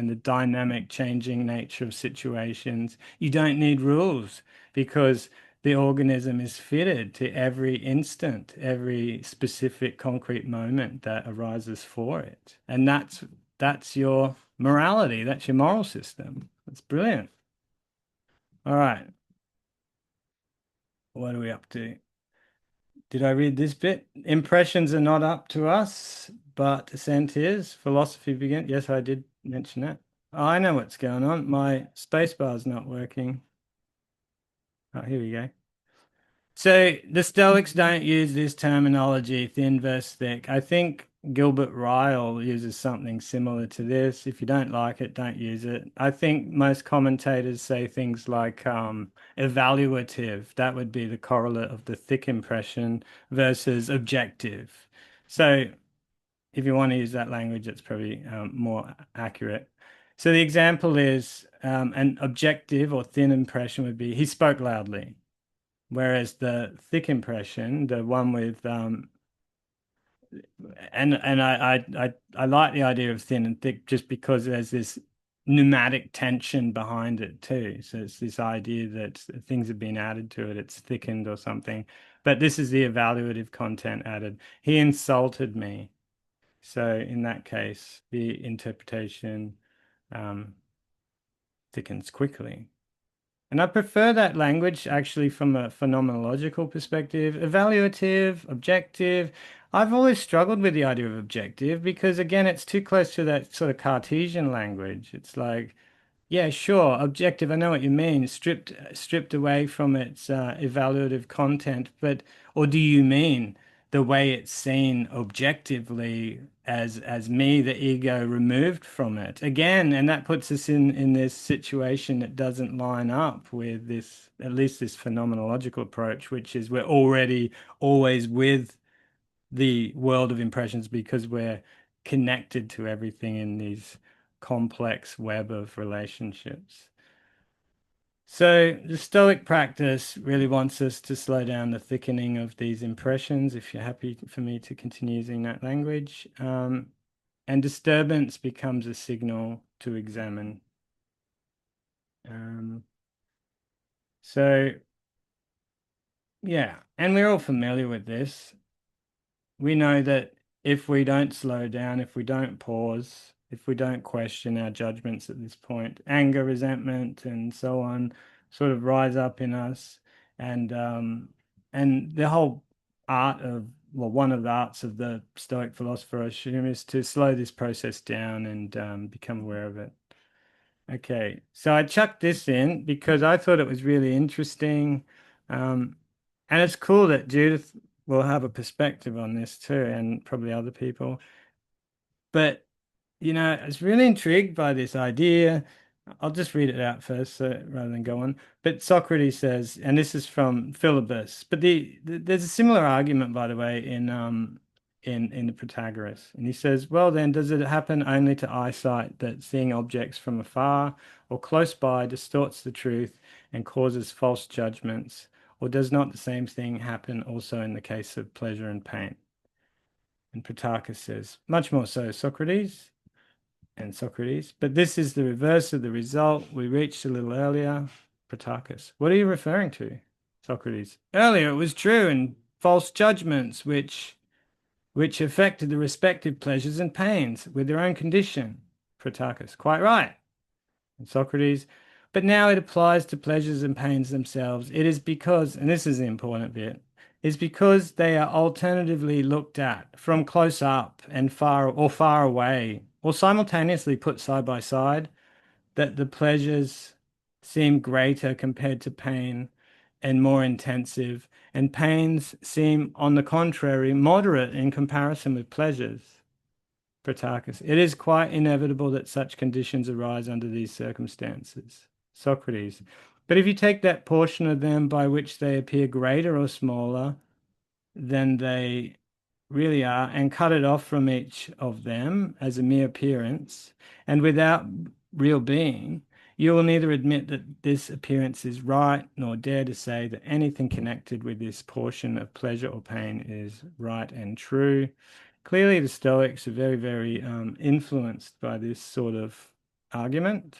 the dynamic changing nature of situations. You don't need rules, because the organism is fitted to every instant, every specific concrete moment that arises for it. And that's your morality. That's your moral system. That's brilliant. All right. what are we up to? Did I read this bit? Impressions are not up to us, but assent is. Philosophy begin. Yes, I did mention that. Oh, I know what's going on. My spacebar's not working. Oh, here we go. So the Stoics don't use this terminology, thin versus thick. I think Gilbert Ryle uses something similar to this. If you don't like it, don't use it. I think most commentators say things like evaluative. That would be the correlate of the thick impression versus objective. So if you want to use that language, it's probably more accurate. So the example is an objective or thin impression would be he spoke loudly. Whereas the thick impression, the one with and I like the idea of thin and thick just because there's this pneumatic tension behind it too. So it's this idea that things have been added to it, it's thickened or something. But this is the evaluative content added. He insulted me. So in that case, the interpretation thickens quickly. And I prefer that language actually from a phenomenological perspective. Evaluative, objective. I've always struggled with the idea of objective because, again, it's too close to that sort of Cartesian language. It's like, yeah, sure, objective, I know what you mean, stripped away from its evaluative content, but or do you mean the way it's seen objectively as me, the ego, removed from it? Again, and that puts us in this situation that doesn't line up with this, at least this phenomenological approach, which is we're already always with the world of impressions because we're connected to everything in these complex web of relationships. So the Stoic practice really wants us to slow down the thickening of these impressions, if you're happy for me to continue using that language. And disturbance becomes a signal to examine. So, yeah, and we're all familiar with this. We know that if we don't slow down, if we don't pause, if we don't question our judgments at this point, anger, resentment, and so on sort of rise up in us. And the whole art of, well, one of the arts of the Stoic philosopher, I assume, is to slow this process down and become aware of it. Okay, so I chucked this in because I thought it was really interesting. And it's cool that Judith will have a perspective on this too, and probably other people. But, I was really intrigued by this idea. I'll just read it out first, rather than go on. But Socrates says, and this is from Philebus, but there's a similar argument, by the way, in the Protagoras. And he says, well, then, does it happen only to eyesight that seeing objects from afar or close by distorts the truth and causes false judgments? Or does not the same thing happen also in the case of pleasure and pain? And Protagoras says, much more so, Socrates. But this is the reverse of the result we reached a little earlier. Protagoras, what are you referring to? Socrates, earlier it was true and false judgments which affected the respective pleasures and pains with their own condition. Protagoras, quite right. And Socrates, but now it applies to pleasures and pains themselves. It is because, and this is the important bit, is because they are alternatively looked at from close up and far away, or simultaneously put side by side, that the pleasures seem greater compared to pain and more intensive, and pains seem, on the contrary, moderate in comparison with pleasures. Protarchus, it is quite inevitable that such conditions arise under these circumstances. Socrates, but if you take that portion of them by which they appear greater or smaller than they really are and cut it off from each of them as a mere appearance and without real being, you will neither admit that this appearance is right nor dare to say that anything connected with this portion of pleasure or pain is right and true. Clearly, the Stoics are very, very influenced by this sort of argument.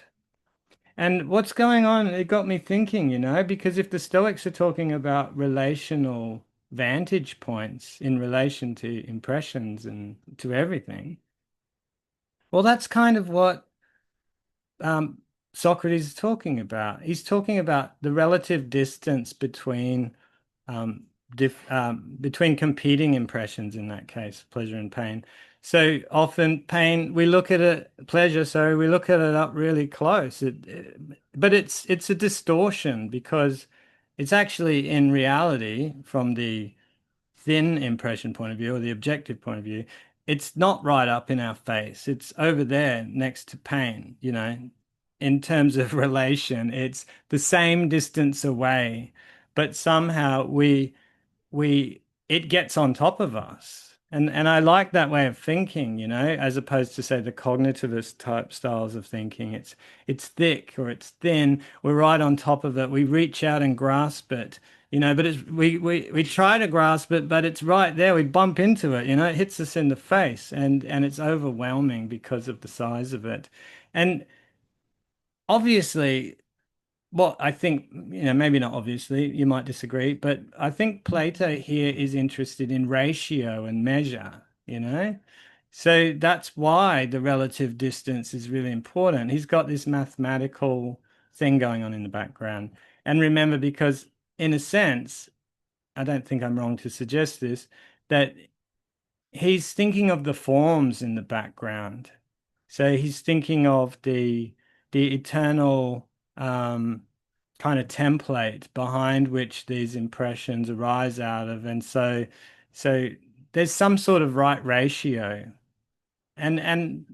And what's going on? It got me thinking, because if the Stoics are talking about relational vantage points in relation to impressions and to everything, well, that's kind of what Socrates is talking about. He's talking about the relative distance between between competing impressions in that case, pleasure and pain. So often pain, we look at it, pleasure, so we look at it up really close. But it's a distortion because it's actually in reality from the thin impression point of view or the objective point of view, it's not right up in our face. It's over there next to pain, in terms of relation, it's the same distance away, but somehow we it gets on top of us. And I like that way of thinking, as opposed to say the cognitivist type styles of thinking. It's thick or it's thin. We're right on top of it. We reach out and grasp it, but we try to grasp it, but it's right there. We bump into it, it hits us in the face and it's overwhelming because of the size of it. And obviously, well, I think, maybe not obviously, you might disagree, but I think Plato here is interested in ratio and measure, So that's why the relative distance is really important. He's got this mathematical thing going on in the background. And remember, because in a sense, I don't think I'm wrong to suggest this, that he's thinking of the forms in the background. So he's thinking of the eternal kind of template behind which these impressions arise out of. And so there's some sort of right ratio. And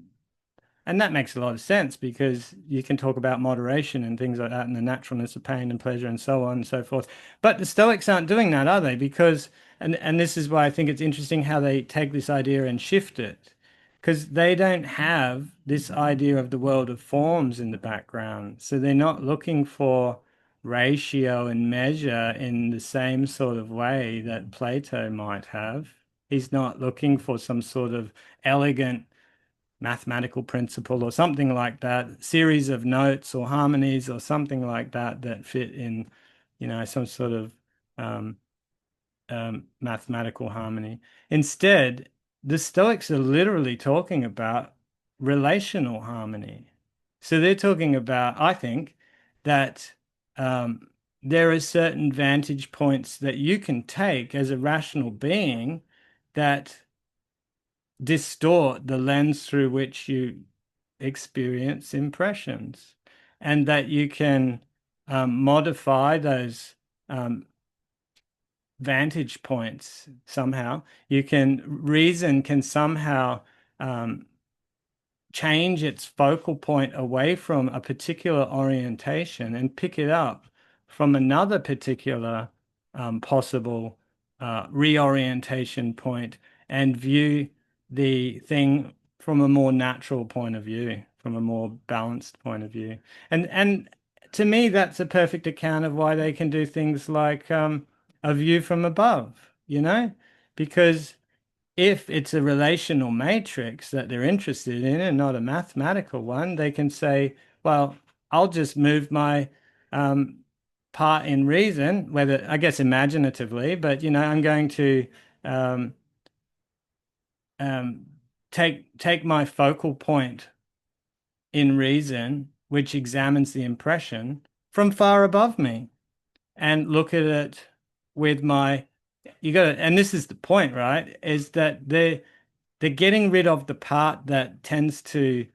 that makes a lot of sense because you can talk about moderation and things like that and the naturalness of pain and pleasure and so on and so forth. But the Stoics aren't doing that, are they? Because, and this is why I think it's interesting how they take this idea and shift it. Because they don't have this idea of the world of forms in the background. So they're not looking for ratio and measure in the same sort of way that Plato might have. He's not looking for some sort of elegant mathematical principle or something like that, series of notes or harmonies or something like that that fit in, some sort of um, mathematical harmony. Instead, the Stoics are literally talking about relational harmony. So they're talking about, I think, that there are certain vantage points that you can take as a rational being that distort the lens through which you experience impressions, and that you can modify those vantage points somehow. Reason can somehow change its focal point away from a particular orientation and pick it up from another particular possible reorientation point and view the thing from a more natural point of view, from a more balanced point of view. And to me, that's a perfect account of why they can do things like a view from above, because if it's a relational matrix that they're interested in and not a mathematical one, they can say, well, I'll just move my part in reason, whether I guess imaginatively, but I'm going to um, um, take my focal point in reason, which examines the impression from far above me, and look at it with my you got to, and this is the point, right? Is that they're getting rid of the part that tends to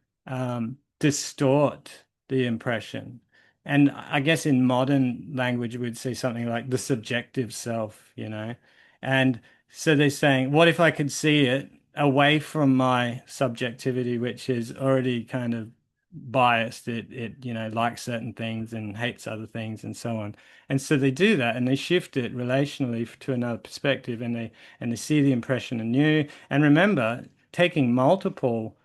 distort the impression. And I guess in modern language, we'd say something like the subjective self, And so they're saying, what if I could see it away from my subjectivity, which is already kind of biased? It likes certain things and hates other things and so on. And so they do that and they shift it relationally to another perspective, and they see the impression anew. And remember, taking multiple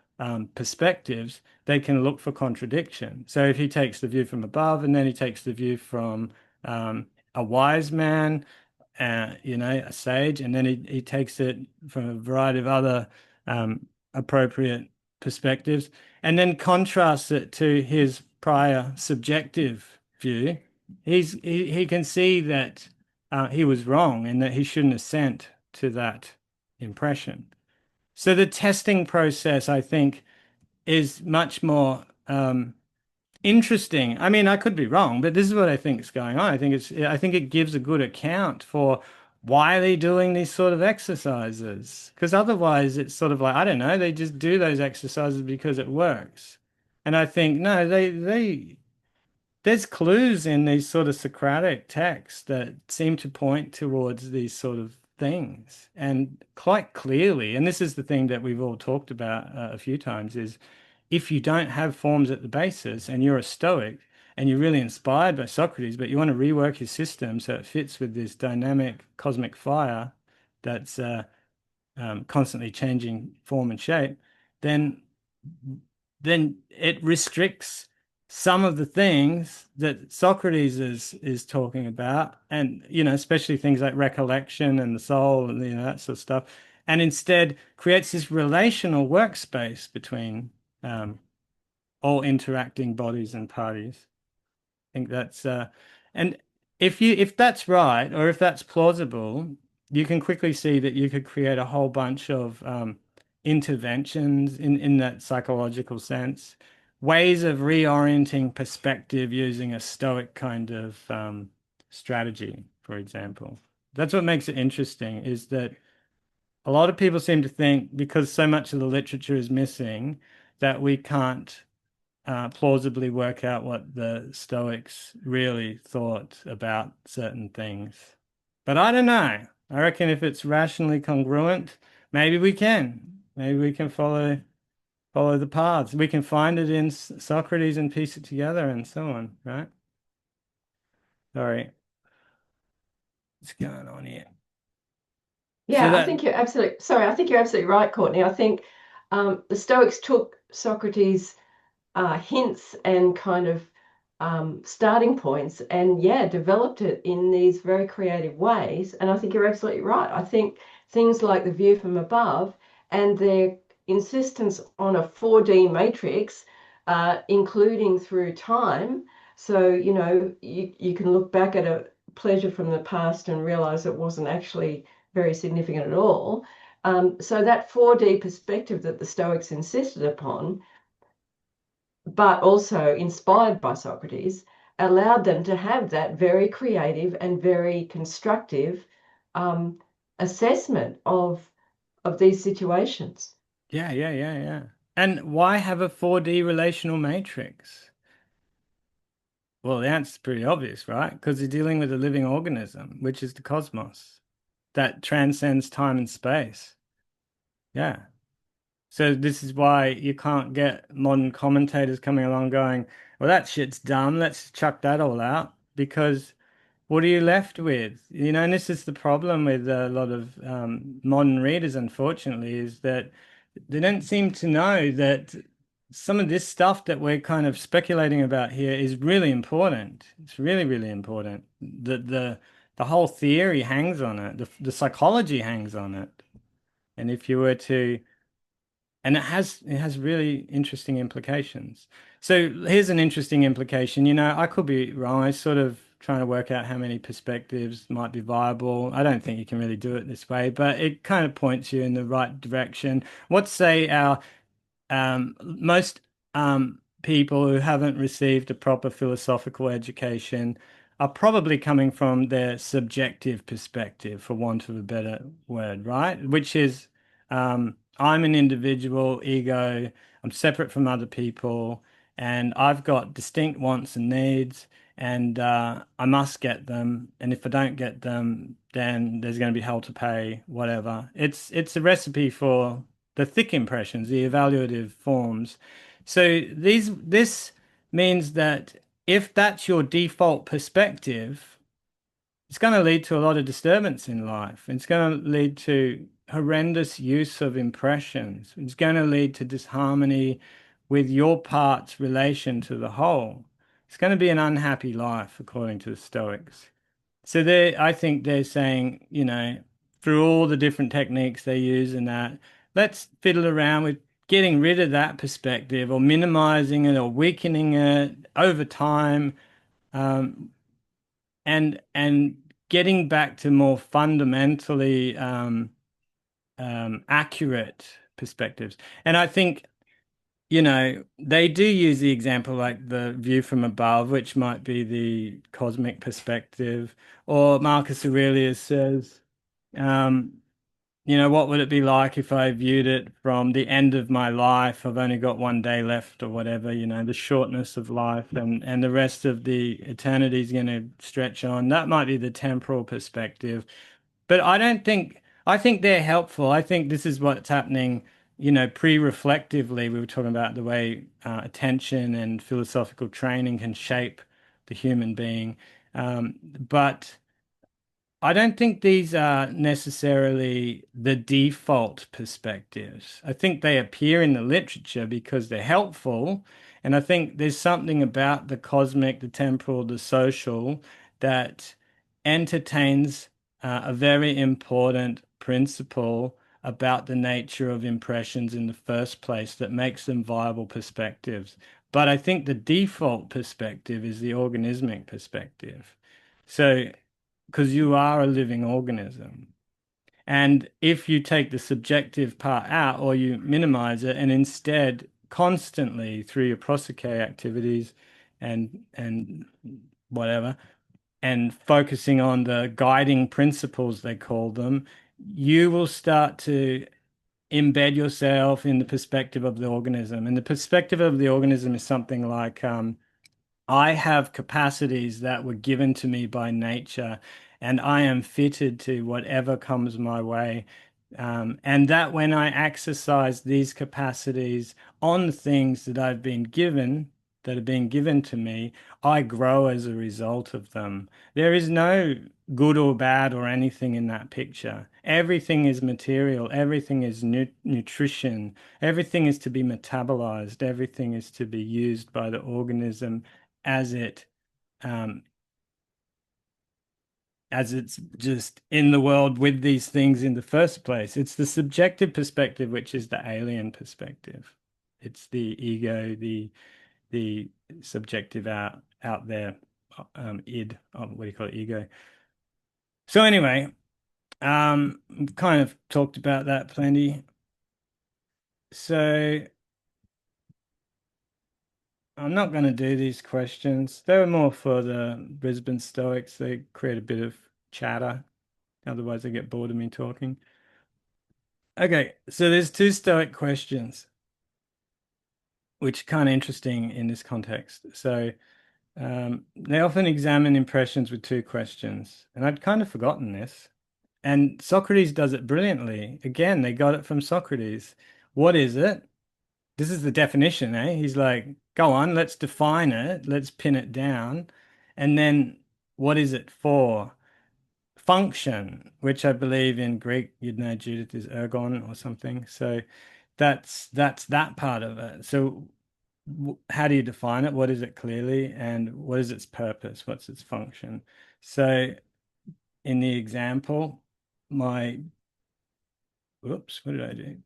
perspectives, they can look for contradiction. So if he takes the view from above and then he takes the view from a wise man, a sage, and then he takes it from a variety of other appropriate perspectives, and then contrasts it to his prior subjective view, he can see that he was wrong and that he shouldn't assent to that impression. So the testing process, I think, is much more interesting. I mean, I could be wrong, but this is what I think is going on. I think it gives a good account for why they're doing these sort of exercises. Because otherwise it's sort of like, I don't know, they just do those exercises because it works. And I think no, they there's clues in these sort of Socratic texts that seem to point towards these sort of things. And quite clearly, and this is the thing that we've all talked about a few times, is if you don't have forms at the basis and you're a Stoic and you're really inspired by Socrates, but you want to rework your system so it fits with this dynamic cosmic fire that's constantly changing form and shape, then it restricts some of the things that Socrates is talking about, and especially things like recollection and the soul and that sort of stuff, and instead creates this relational workspace between um, all interacting bodies and parties. I think that's and if that's right or if that's plausible, you can quickly see that you could create a whole bunch of interventions in that psychological sense, ways of reorienting perspective using a Stoic kind of strategy, for example. That's what makes it interesting, is that a lot of people seem to think because so much of the literature is missing that we can't plausibly work out what the Stoics really thought about certain things. But I don't know. I reckon if it's rationally congruent, maybe we can. Maybe we can follow the paths. We can find it in Socrates and piece it together and so on, right? Sorry. What's going on here? So Yeah, I that think you're absolutely sorry. I think you're absolutely right, Courtney. I think the Stoics took Socrates' hints and kind of starting points and yeah, developed it in these very creative ways. And I think you're absolutely right. I think things like the view from above and their insistence on a 4D matrix, including through time. So, you can look back at a pleasure from the past and realize it wasn't actually very significant at all. So that 4D perspective that the Stoics insisted upon, but also inspired by Socrates, allowed them to have that very creative and very constructive um, assessment of these situations. yeah. And why have a 4D relational matrix? Well, the answer's pretty obvious, right? Because you're dealing with a living organism, which is the cosmos, that transcends time and space. Yeah. So this is why you can't get modern commentators coming along going, well, that shit's dumb. Let's chuck that all out. Because what are you left with? And this is the problem with a lot of modern readers, unfortunately, is that they don't seem to know that some of this stuff that we're kind of speculating about here is really important. It's really, really important. The whole theory hangs on it. The psychology hangs on it. And if you were to and it has really interesting implications. So here's an interesting implication. I could be wrong. I sort of trying to work out how many perspectives might be viable. I don't think you can really do it this way, but it kind of points you in the right direction. What say our most people who haven't received a proper philosophical education are probably coming from their subjective perspective, for want of a better word, right? Which is I'm an individual, ego, I'm separate from other people, and I've got distinct wants and needs, and I must get them. And if I don't get them, then there's going to be hell to pay, whatever. It's a recipe for the thick impressions, the evaluative forms. So this means that if that's your default perspective, it's going to lead to a lot of disturbance in life. It's going to lead to horrendous use of impressions. It's going to lead to disharmony with your part's relation to the whole. It's going to be an unhappy life, according to the Stoics. So I think they're saying, through all the different techniques they use in that, let's fiddle around with getting rid of that perspective or minimizing it or weakening it over time, um, and getting back to more fundamentally accurate perspectives. And I think, they do use the example like the view from above, which might be the cosmic perspective, or Marcus Aurelius says, um, what would it be like if I viewed it from the end of my life? I've only got one day left or whatever, the shortness of life and the rest of the eternity is going to stretch on. That might be the temporal perspective. But I think they're helpful. I think this is what's happening, pre-reflectively. We were talking about the way attention and philosophical training can shape the human being. But I don't think these are necessarily the default perspectives. I think they appear in the literature because they're helpful. And I think there's something about the cosmic, the temporal, the social that entertains a very important principle about the nature of impressions in the first place that makes them viable perspectives. But I think the default perspective is the organismic perspective. So, because you are a living organism. And if you take the subjective part out or you minimize it and instead constantly through your prosoche activities and whatever, and focusing on the guiding principles, they call them, you will start to embed yourself in the perspective of the organism. And the perspective of the organism is something like, I have capacities that were given to me by nature, and I am fitted to whatever comes my way. And that when I exercise these capacities on things that I've been given, that have been given to me, I grow as a result of them. There is no good or bad or anything in that picture. Everything is material, everything is nutrition, everything is to be metabolized, everything is to be used by the organism as it um, as it's just in the world with these things in the first place. It's the subjective perspective, which is the alien perspective. It's the ego, the subjective out there, id. What do you call it? Ego. So anyway, kind of talked about that plenty. So I'm not going to do these questions. They were more for the Brisbane Stoics. They create a bit of chatter. Otherwise, they get bored of me talking. Okay, so there's two Stoic questions, which are kind of interesting in this context. So they often examine impressions with two questions, and I'd kind of forgotten this. And Socrates does it brilliantly. Again, they got it from Socrates. What is it? This is the definition, eh? He's like, go on, let's define it, let's pin it down. And then what is it for? Function, which I believe in Greek, you'd know, Judith, is ergon or something. So that's that part of it. So how do you define it? What is it clearly? And what is its purpose? What's its function? So in the example, whoops, what did I do?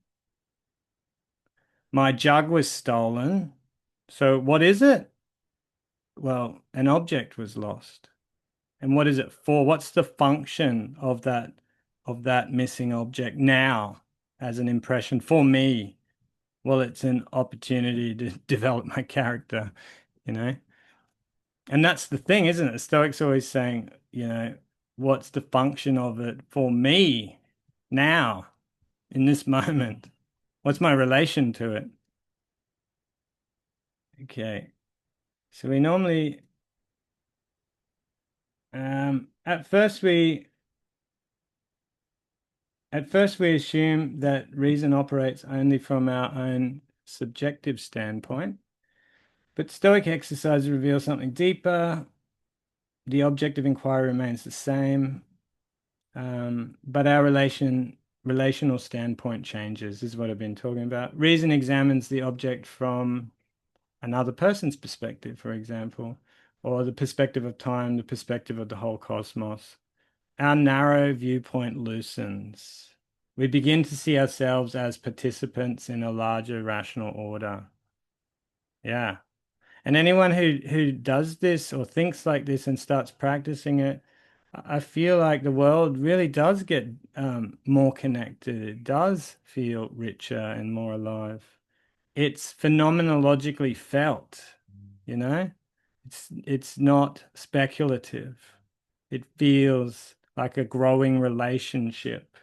My jug was stolen. So what is it? Well, an object was lost. And what is it for? What's the function of that missing object now as an impression for me? Well, it's an opportunity to develop my character, you know? And that's the thing, isn't it? The Stoics always saying, what's the function of it for me now in this moment? What's my relation to it? Okay. So we normally at first we assume that reason operates only from our own subjective standpoint, but Stoic exercises reveal something deeper. The object of inquiry remains the same, but our relational standpoint changes, is what I've been talking about. Reason examines the object from another person's perspective, for example, or the perspective of time, the perspective of the whole cosmos. Our narrow viewpoint loosens. We begin to see ourselves as participants in a larger rational order. Yeah. And anyone who does this or thinks like this and starts practicing it, I feel like the world really does get more connected. It does feel richer and more alive. it's phenomenologically felt, you know? It's not speculative. It feels like a growing relationship.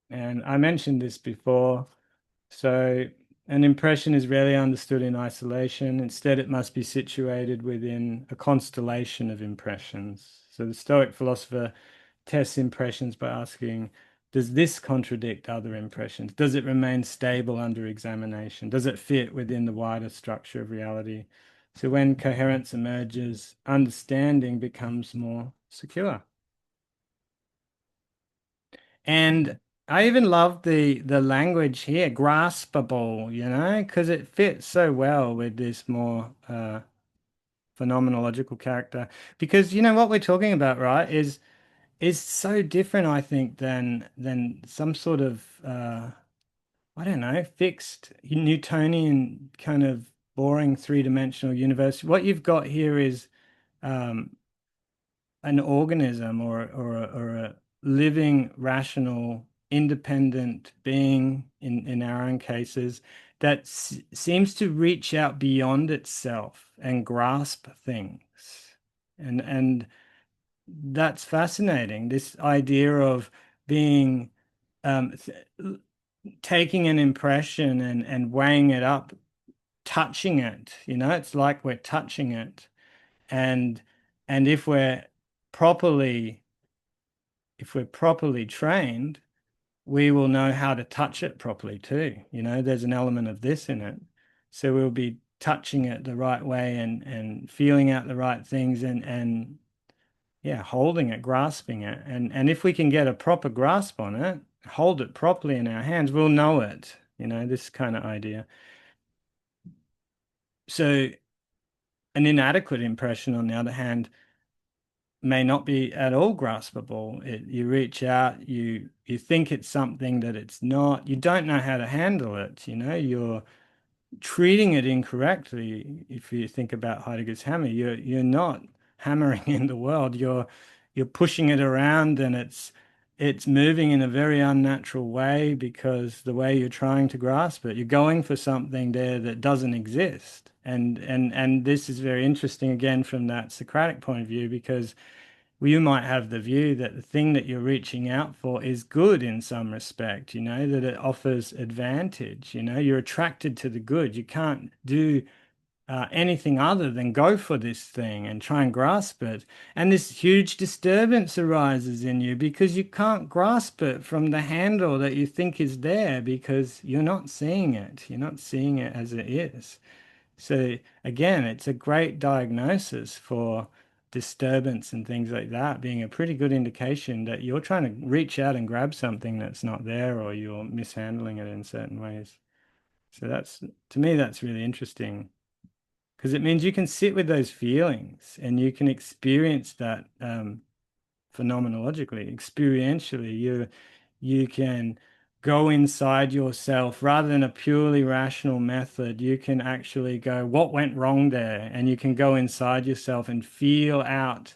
And I mentioned this before. So an impression is rarely understood in isolation. Instead, it must be situated within a constellation of impressions. So the Stoic philosopher tests impressions by asking, does this contradict other impressions? Does it remain stable under examination? Does it fit within the wider structure of reality? So when coherence emerges, understanding becomes more secure. And I even love the language here, graspable, you know, because it fits so well with this more phenomenological character. Because you know what we're talking about, right, is so different, I think, than some sort of I don't know, fixed Newtonian kind of boring three-dimensional universe. What you've got here is um, an organism or a living, rational, independent being in our own cases that seems to reach out beyond itself and grasp things. And that's fascinating. This idea of being um, taking an impression and weighing it up, touching it, you know, it's like we're touching it. And and properly if we're properly trained, we will know how to touch it properly too. You know, there's an element of this in it. So we'll be touching it the right way and feeling out the right things and yeah, holding it, grasping it. And if we can get a proper grasp on it, hold it properly in our hands, we'll know it, you know, this kind of idea. So an inadequate impression, on the other hand, may not be at all graspable. You reach out, you think it's something that it's not. You don't know how to handle it. You know, you're treating it incorrectly. If you think about Heidegger's hammer, you're not hammering in the world. You're pushing it around, and it's moving in a very unnatural way because the way you're trying to grasp it, you're going for something there that doesn't exist. And this is very interesting again from that Socratic point of view because you might have the view that the thing that you're reaching out for is good in some respect, you know, that it offers advantage, you know, you're attracted to the good. You can't do anything other than go for this thing and try and grasp it. And this huge disturbance arises in you because you can't grasp it from the handle that you think is there because you're not seeing it. You're not seeing it as it is. So again, it's a great diagnosis for disturbance and things like that, being a pretty good indication that you're trying to reach out and grab something that's not there or you're mishandling it in certain ways. So that's, to me, that's really interesting because it means you can sit with those feelings and you can experience that phenomenologically, experientially. You can go inside yourself rather than a purely rational method. You can actually go, what went wrong there? And you can go inside yourself and feel out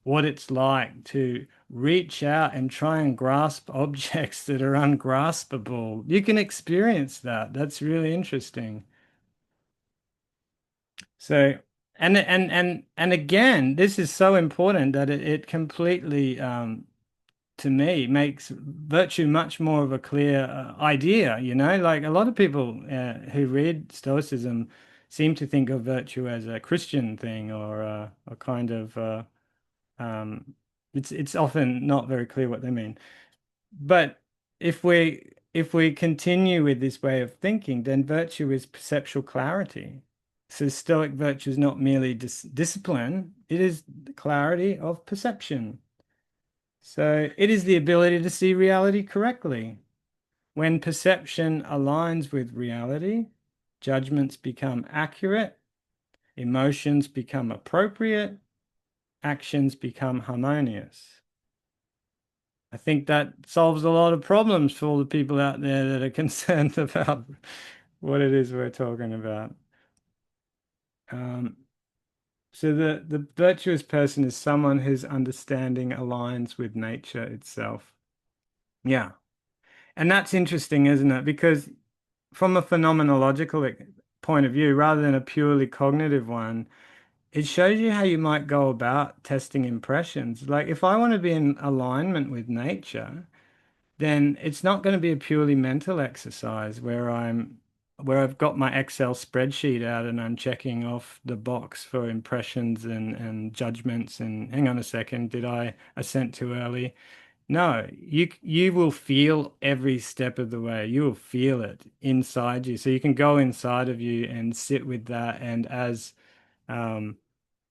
what it's like to reach out and try and grasp objects that are ungraspable. You can experience that. That's really interesting. So, and again, this is so important that it completely to me makes virtue much more of a clear idea, you know, like a lot of people who read Stoicism seem to think of virtue as a Christian thing or a kind of um, it's often not very clear what they mean. But if we continue with this way of thinking, then virtue is perceptual clarity. So Stoic virtue is not merely discipline, it is the clarity of perception. So it is the ability to see reality correctly. When perception aligns with reality, judgments become accurate, emotions become appropriate, actions become harmonious. I think that solves a lot of problems for all the people out there that are concerned about what it is we're talking about. Um, so the virtuous person is someone whose understanding aligns with nature itself. Yeah. And that's interesting, isn't it? Because from a phenomenological point of view, rather than a purely cognitive one, it shows you how you might go about testing impressions. Like if I want to be in alignment with nature, then it's not going to be a purely mental exercise where I've got my Excel spreadsheet out and I'm checking off the box for impressions and judgments and hang on a second, did I assent too early? No, you will feel every step of the way. You will feel it inside you. So you can go inside of you and sit with that. And um,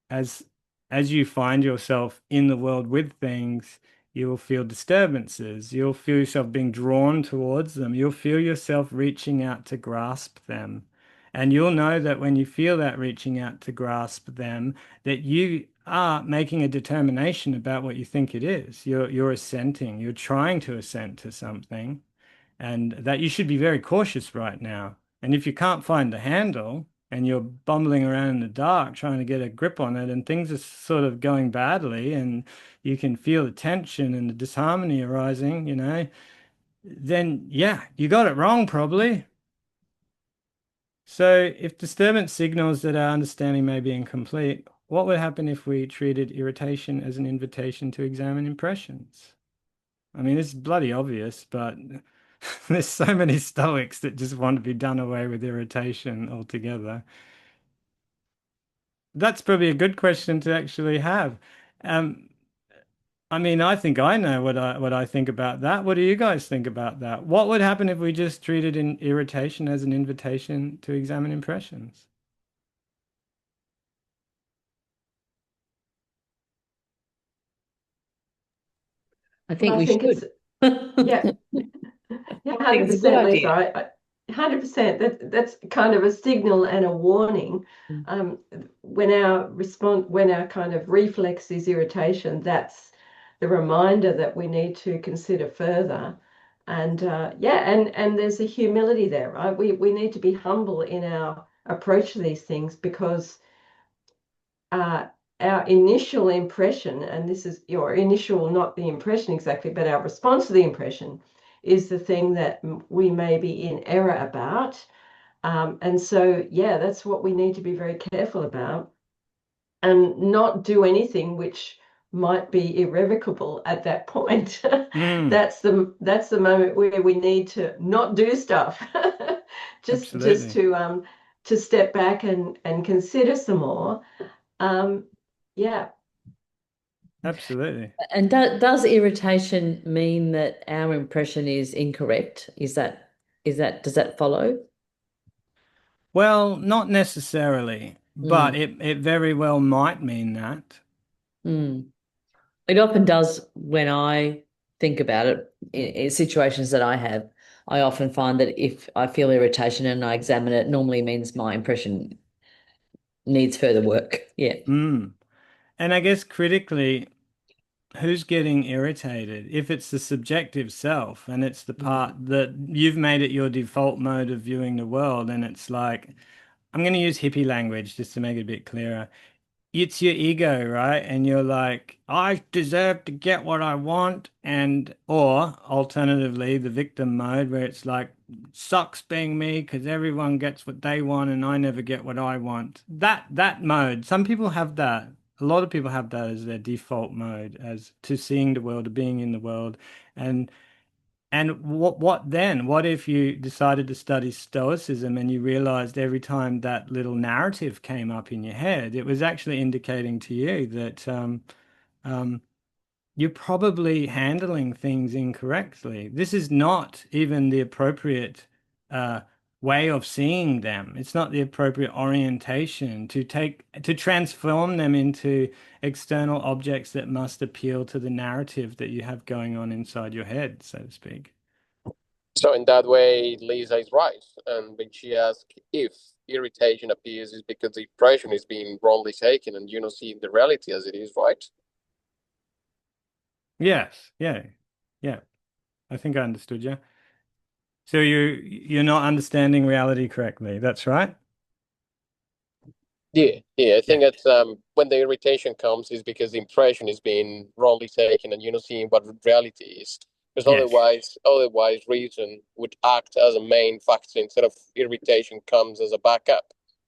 as as you find yourself in the world with things, you will feel disturbances. You'll feel yourself being drawn towards them. You'll feel yourself reaching out to grasp them. And you'll know that when you feel that reaching out to grasp them, that you are making a determination about what you think it is. You're assenting. You're trying to assent to something, and that you should be very cautious right now. And if you can't find the handle and you're bumbling around in the dark trying to get a grip on it and things are sort of going badly and you can feel the tension and the disharmony arising, then yeah, you got it wrong probably. So if disturbance signals that our understanding may be incomplete, what would happen if we treated irritation as an invitation to examine impressions? I mean, it's bloody obvious, but there's so many Stoics that just want to be done away with irritation altogether. That's probably a good question to actually have. Um, I mean, I think I know what I think about that. What do you guys think about that? What would happen if we just treated irritation as an invitation to examine impressions? I Well, think I we think it's should. yeah, yeah, I think it's a good 100%, Lisa. idea. 100%. That's kind of a signal and a warning. Mm. When our kind of reflex is irritation, that's the reminder that we need to consider further. And and there's a humility there, right? We need to be humble in our approach to these things because uh, our initial impression, and this is your initial, not the impression exactly, but our response to the impression is the thing that we may be in error about. And so, yeah, that's what we need to be very careful about and not do anything which might be irrevocable at that point. Mm, That's the moment where we need to not do stuff, just absolutely. to step back and consider some more. Um, yeah, Absolutely. And does irritation mean that our impression is incorrect? Does that follow? Well, not necessarily, but Mm, it very well might mean that. mm. It often does when I think about it in situations that I have. I often find that if I feel irritation and I examine it, normally means my impression needs further work. Yeah. Mm. And I guess critically, who's getting irritated? If it's the subjective self and it's the part Mm. that you've made it your default mode of viewing the world, and it's like, I'm going to use hippie language just to make it a bit clearer. It's your ego, right? And you're like, I deserve to get what I want, and or alternatively, the victim mode where it's like, sucks being me because everyone gets what they want and I never get what I want. That mode, some people have that. A lot of people have that as their default mode, as to seeing the world, to being in the world, and what then? What if you decided to study Stoicism and you realized every time that little narrative came up in your head, it was actually indicating to you that um, you're probably handling things incorrectly. This is not even the appropriate uh, way of seeing them. It's not the appropriate orientation to transform them into external objects that must appeal to the narrative that you have going on inside your head, so to speak. So in that way, Lisa is right. And when she asks if irritation appears, is because the impression is being wrongly taken and you're not seeing the reality as it is, right? Yes, yeah, yeah. I think I understood you. So you're not understanding reality correctly. That's right. Yeah. I Yeah. think that when the irritation comes is because the impression is being wrongly taken and you're not seeing what reality is. because Yes, otherwise reason would act as a main factor instead of irritation comes as a backup.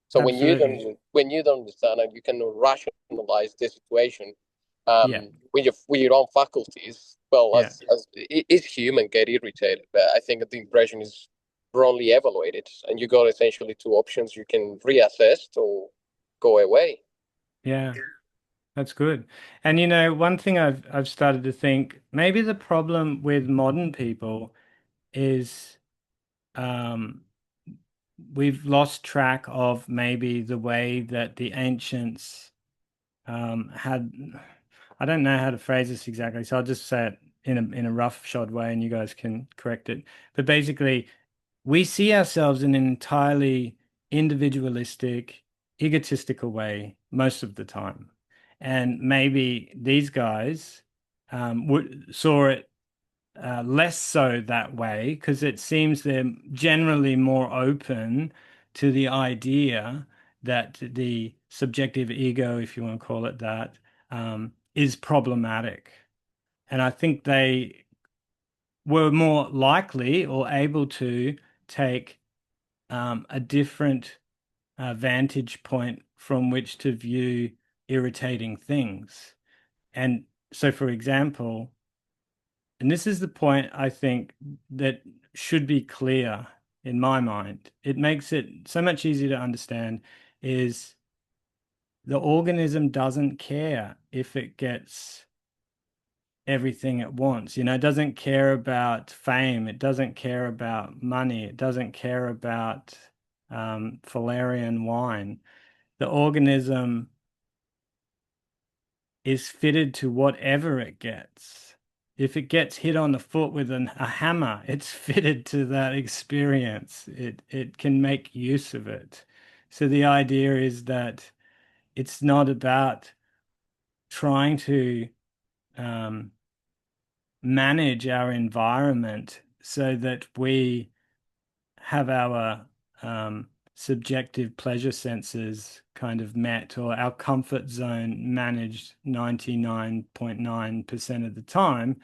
So absolutely. when you don't understand and you cannot rationalize the situation Yeah, with your own faculties, well, yeah. as it is human get irritated, but I think the impression is wrongly evaluated, and you got essentially two options: you can reassess or go away. Yeah, that's good. And one thing I've started to think, maybe the problem with modern people is um we've lost track of maybe the way that the ancients had, I don't know how to phrase this exactly, so I'll just say it in a roughshod way and you guys can correct it. But basically, we see ourselves in an entirely individualistic, egotistical way most of the time. And maybe these guys saw it less so that way because it seems they're generally more open to the idea that the subjective ego, if you want to call it that, is problematic. And I think they were more likely or able to take a different vantage point from which to view irritating things. And so, for example, and this is the point I think that should be clear in my mind. It makes it so much easier to understand is the organism doesn't care if it gets everything it wants. It doesn't care about fame. It doesn't care about money. It doesn't care about Valerian wine. The organism is fitted to whatever it gets. If it gets hit on the foot with a hammer, it's fitted to that experience. It can make use of it. So the idea is that it's not about trying to um, manage our environment so that we have our subjective pleasure senses kind of met or our comfort zone managed 99.9% of the time.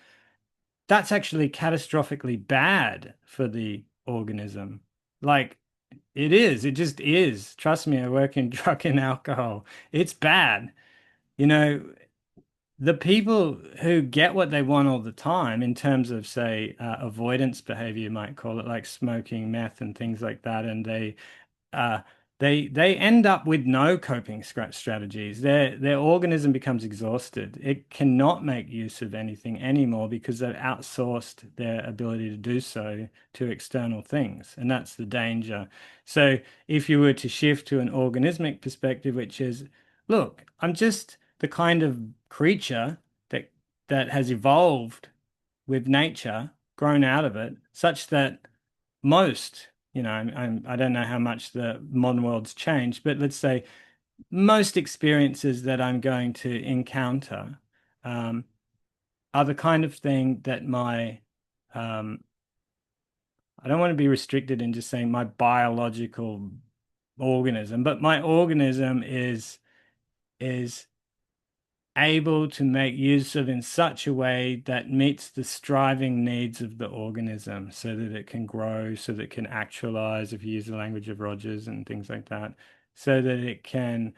That's actually catastrophically bad for the organism. Like it just is. Trust me, I work in drug and alcohol. It's bad. You know, the people who get what they want all the time in terms of, say, avoidance behavior, you might call it, like smoking meth and things like that, and uh, they end up with no coping strategies. Their organism becomes exhausted. It cannot make use of anything anymore because they've outsourced their ability to do so to external things, and that's the danger. So if you were to shift to an organismic perspective, which is, look, I'm just the kind of creature that has evolved with nature, grown out of it, such that most, I don't know how much the modern world's changed, but let's say most experiences that I'm going to encounter um, are the kind of thing that um, I don't want to be restricted in just saying my biological organism, but my organism is able to make use of in such a way that meets the striving needs of the organism so that it can grow, so that it can actualize, if you use the language of Rogers and things like that, so that it can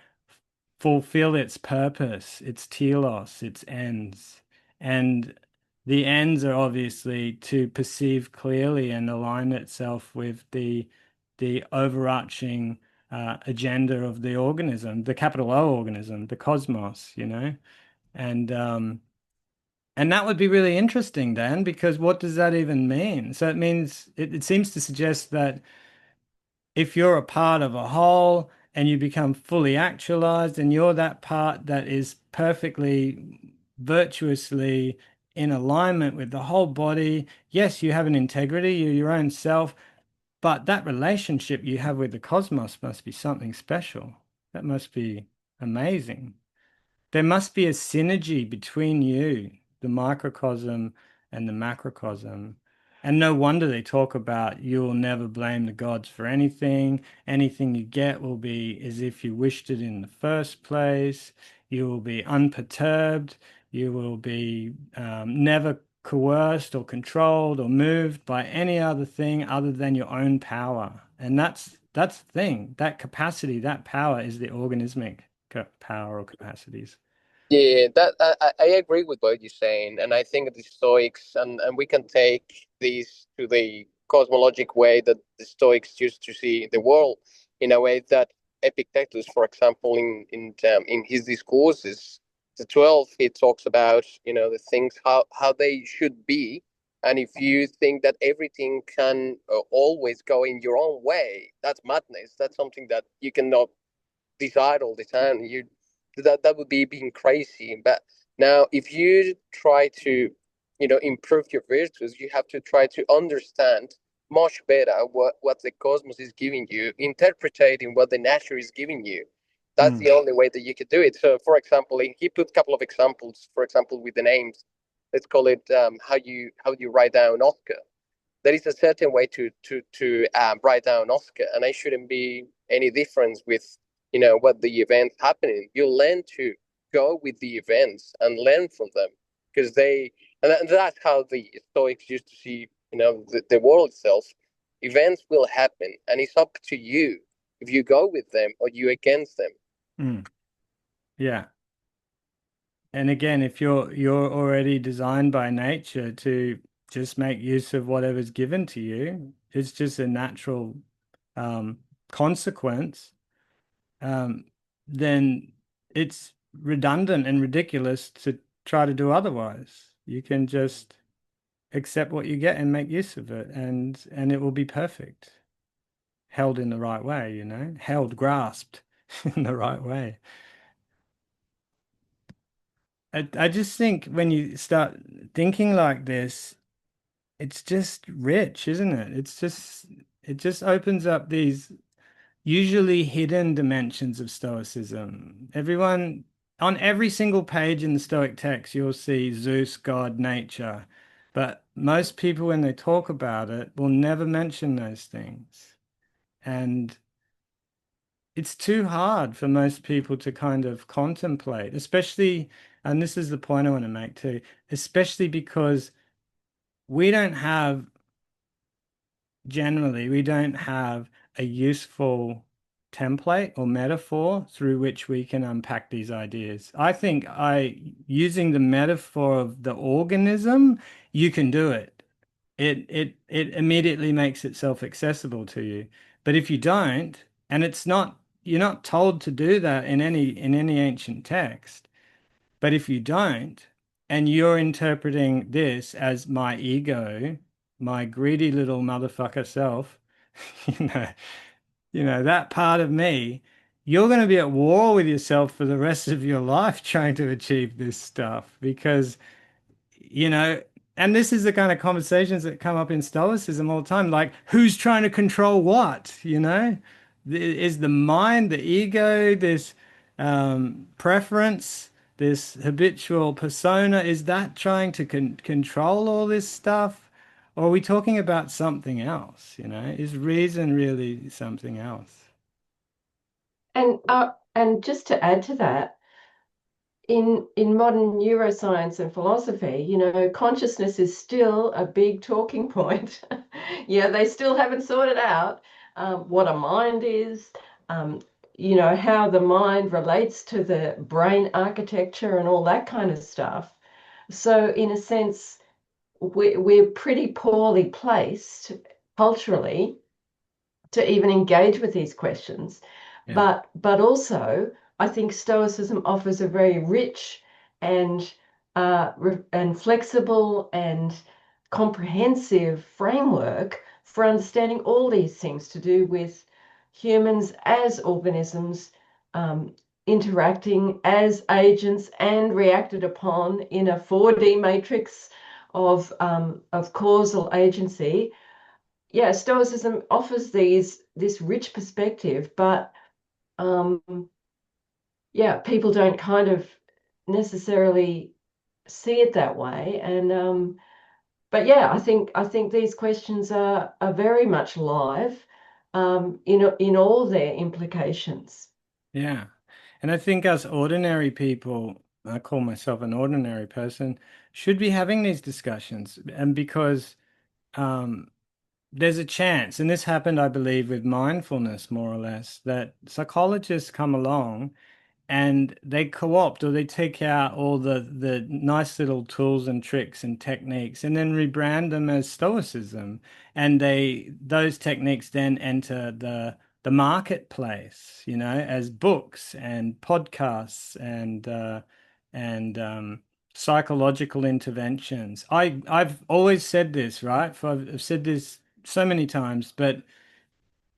fulfill its purpose, its telos, its ends. And the ends are obviously to perceive clearly and align itself with the overarching agenda of the organism, the capital O organism, the cosmos. And and that would be really interesting, Dan, because what does that even mean? So it means it seems to suggest that if you're a part of a whole and you become fully actualized and you're that part that is perfectly virtuously in alignment with the whole body, yes, you have an integrity, you're your own self, but that relationship you have with the cosmos must be something special. That must be amazing. There must be a synergy between you, the microcosm and the macrocosm. And no wonder they talk about you will never blame the gods for anything. Anything you get will be as if you wished it in the first place. You will be unperturbed. You will be never coerced or controlled or moved by any other thing other than your own power. And that's the thing. That capacity, that power is the organismic power or capacities. Yeah, that I agree with what you're saying, and I think the Stoics, and we can take this to the cosmologic way that the Stoics used to see the world, in a way that Epictetus, for example, in his discourses, the 12, he talks about, the things how they should be, and if you think that everything can always go in your own way, that's madness. That's something that you cannot decide all the time. That would be being crazy. But now, if you try to, improve your virtues, you have to try to understand much better what the cosmos is giving you, interpreting what the nature is giving you. That's the only way that you could do it. So, for example, he put a couple of examples. For example, with the names, let's call it how you write down Oscar. There is a certain way to write down Oscar, and I shouldn't be any difference with what the event happening. You learn to go with the events and learn from them, because and that's how the Stoics used to see the world itself. Events will happen, and it's up to you if you go with them or you against them. Yeah. And again, if you're already designed by nature to just make use of whatever's given to you, it's just a natural consequence, then it's redundant and ridiculous to try to do otherwise. You can just accept what you get and make use of it, and it will be perfect, held in the right way, held, grasped in the right way. I just think when you start thinking like this, it's just rich, isn't it? It just opens up these usually hidden dimensions of Stoicism. Everyone, on every single page in the Stoic text, you'll see Zeus, God, nature. But most people, when they talk about it, will never mention those things. And it's too hard for most people to kind of contemplate, especially, and this is the point I want to make too, especially because we don't have, generally, we don't have a useful template or metaphor through which we can unpack these ideas. I think using the metaphor of the organism, you can do it. It immediately makes itself accessible to you. But if you don't, and you're not told to do that in any ancient text. But if you don't, and you're interpreting this as my ego, my greedy little motherfucker self, you know, that part of me, you're going to be at war with yourself for the rest of your life trying to achieve this stuff because you know, and this is the kind of conversations that come up in Stoicism all the time. Like, who's trying to control what? Is the mind, the ego, this preference, this habitual persona, is that trying to control all this stuff? Or are we talking about something else? Is reason really something else? And just to add to that, in modern neuroscience and philosophy, consciousness is still a big talking point. Yeah, they still haven't sorted out what a mind is, how the mind relates to the brain architecture and all that kind of stuff. So, in a sense, we're pretty poorly placed culturally to even engage with these questions. Yeah. But also, I think Stoicism offers a very rich and and flexible and comprehensive framework for understanding all these things to do with humans as organisms, interacting as agents and reacted upon in a 4D matrix of causal agency. Yeah, Stoicism offers this rich perspective, but um, yeah, people don't kind of necessarily see it that way. And but yeah, I think these questions are very much live in all their implications. Yeah. And I think as ordinary people, I call myself an ordinary person, should be having these discussions. And because um, there's a chance, and this happened, I believe, with mindfulness, more or less, that psychologists come along and they co-opt or they take out all the nice little tools and tricks and techniques and then rebrand them as Stoicism. And those techniques then enter the marketplace, as books and podcasts and psychological interventions. I've always said this, right? I've said this so many times, but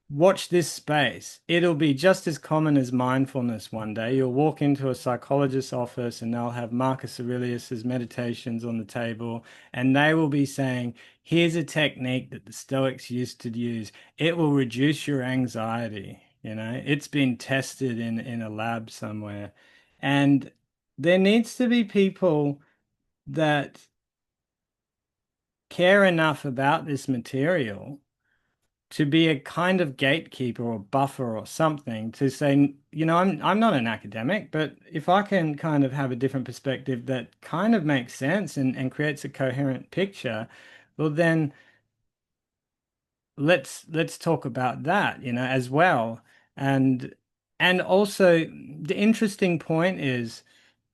watch this space. It'll be just as common as mindfulness one day. You'll walk into a psychologist's office and they'll have Marcus Aurelius's meditations on the table, and they will be saying, here's a technique that the Stoics used to use. It will reduce your anxiety. It's been tested in a lab somewhere. And there needs to be people that care enough about this material to be a kind of gatekeeper or buffer or something to say, I'm not an academic, but if I can kind of have a different perspective that kind of makes sense and creates a coherent picture, well then let's talk about that, as well. And and also the interesting point is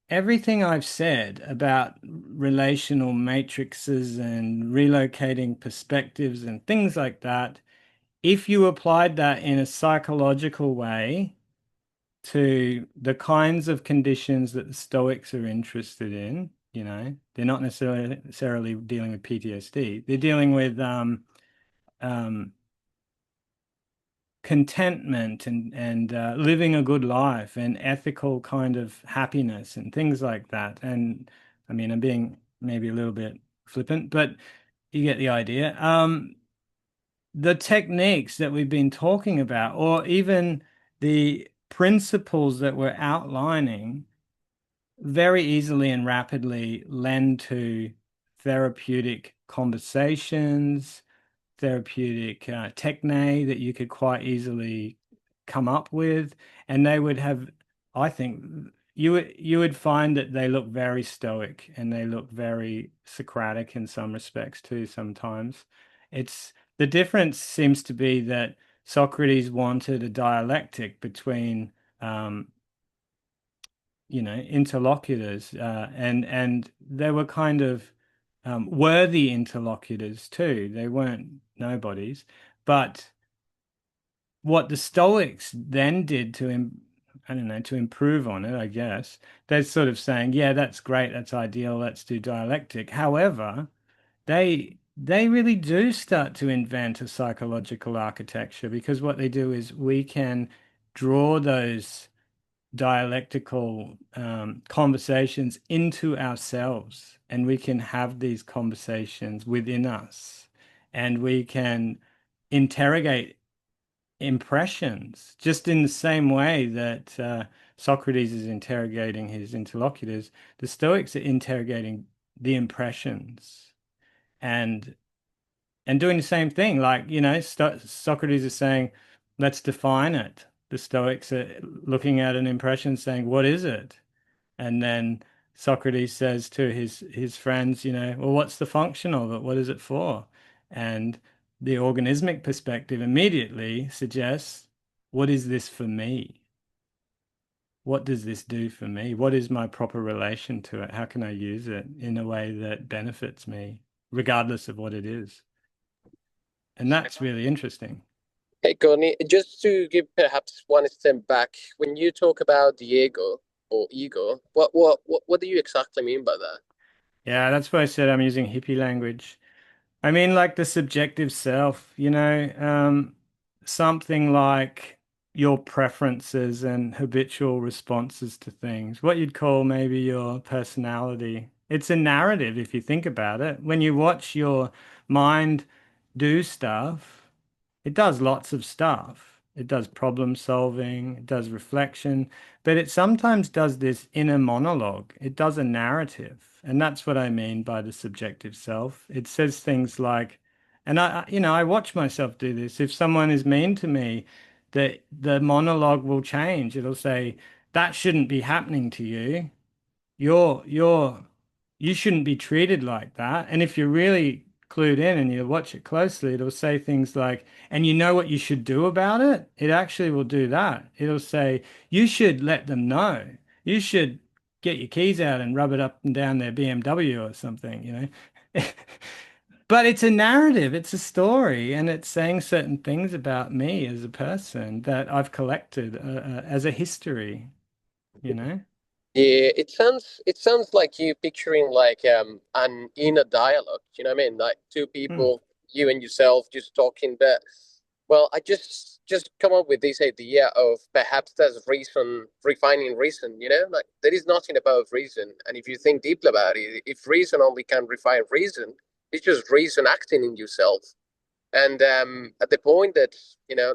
everything I've said about relational matrices and relocating perspectives and things like that, if you applied that in a psychological way to the kinds of conditions that the Stoics are interested in, they're not necessarily dealing with PTSD. They're dealing with um, contentment and living a good life and ethical kind of happiness and things like that. And I mean, I'm being maybe a little bit flippant, but you get the idea. The techniques that we've been talking about, or even the principles that we're outlining, very easily and rapidly lend to therapeutic conversations, therapeutic techne that you could quite easily come up with, and they would have, I think, you would find that they look very stoic and they look very Socratic in some respects too. Sometimes it's the difference seems to be that Socrates wanted a dialectic between interlocutors, and they were kind of worthy interlocutors too. They weren't nobodies. But what the Stoics then did I don't know, to improve on it, I guess, they're sort of saying, yeah, that's great, that's ideal, let's do dialectic. However, they really do start to invent a psychological architecture because what they do is we can draw those dialectical conversations into ourselves, and we can have these conversations within us, and we can interrogate impressions just in the same way that Socrates is interrogating his interlocutors. The Stoics are interrogating the impressions and doing the same thing. Like, Socrates is saying, let's define it. The Stoics are looking at an impression saying, what is it? And then Socrates says to his friends, well, what's the function of it? What is it for? And the organismic perspective immediately suggests, what is this for me? What does this do for me? What is my proper relation to it? How can I use it in a way that benefits me, regardless of what it is? And that's really interesting. Hey, Courtney, just to give perhaps one step back, when you talk about the ego, what do you exactly mean by that? Yeah, that's why I said I'm using hippie language. I mean, like the subjective self, something like your preferences and habitual responses to things, what you'd call maybe your personality. It's a narrative if you think about it. When you watch your mind do stuff, it does lots of stuff. It does problem solving, it does reflection, but it sometimes does this inner monologue. It does a narrative. And that's what I mean by the subjective self. It says things like, and I watch myself do this. If someone is mean to me, the monologue will change. It'll say, that shouldn't be happening to you. you're you shouldn't be treated like that. And if you're really clued in and you watch it closely, it'll say things like, and you know what you should do about it? It actually will do that. It'll say, you should let them know. You should get your keys out and rub it up and down their BMW or something, you know. But it's a narrative, it's a story, and it's saying certain things about me as a person that I've collected as a history, you know? Yeah, it sounds like you picturing like an inner dialogue. You know what I mean? Like two Hmm. people, you and yourself, just talking. But well, I just come up with this idea of perhaps there's reason, refining reason. You know, like there is nothing about reason, and if you think deeply about it, if reason only can refine reason, it's just reason acting in yourself. And at the point that,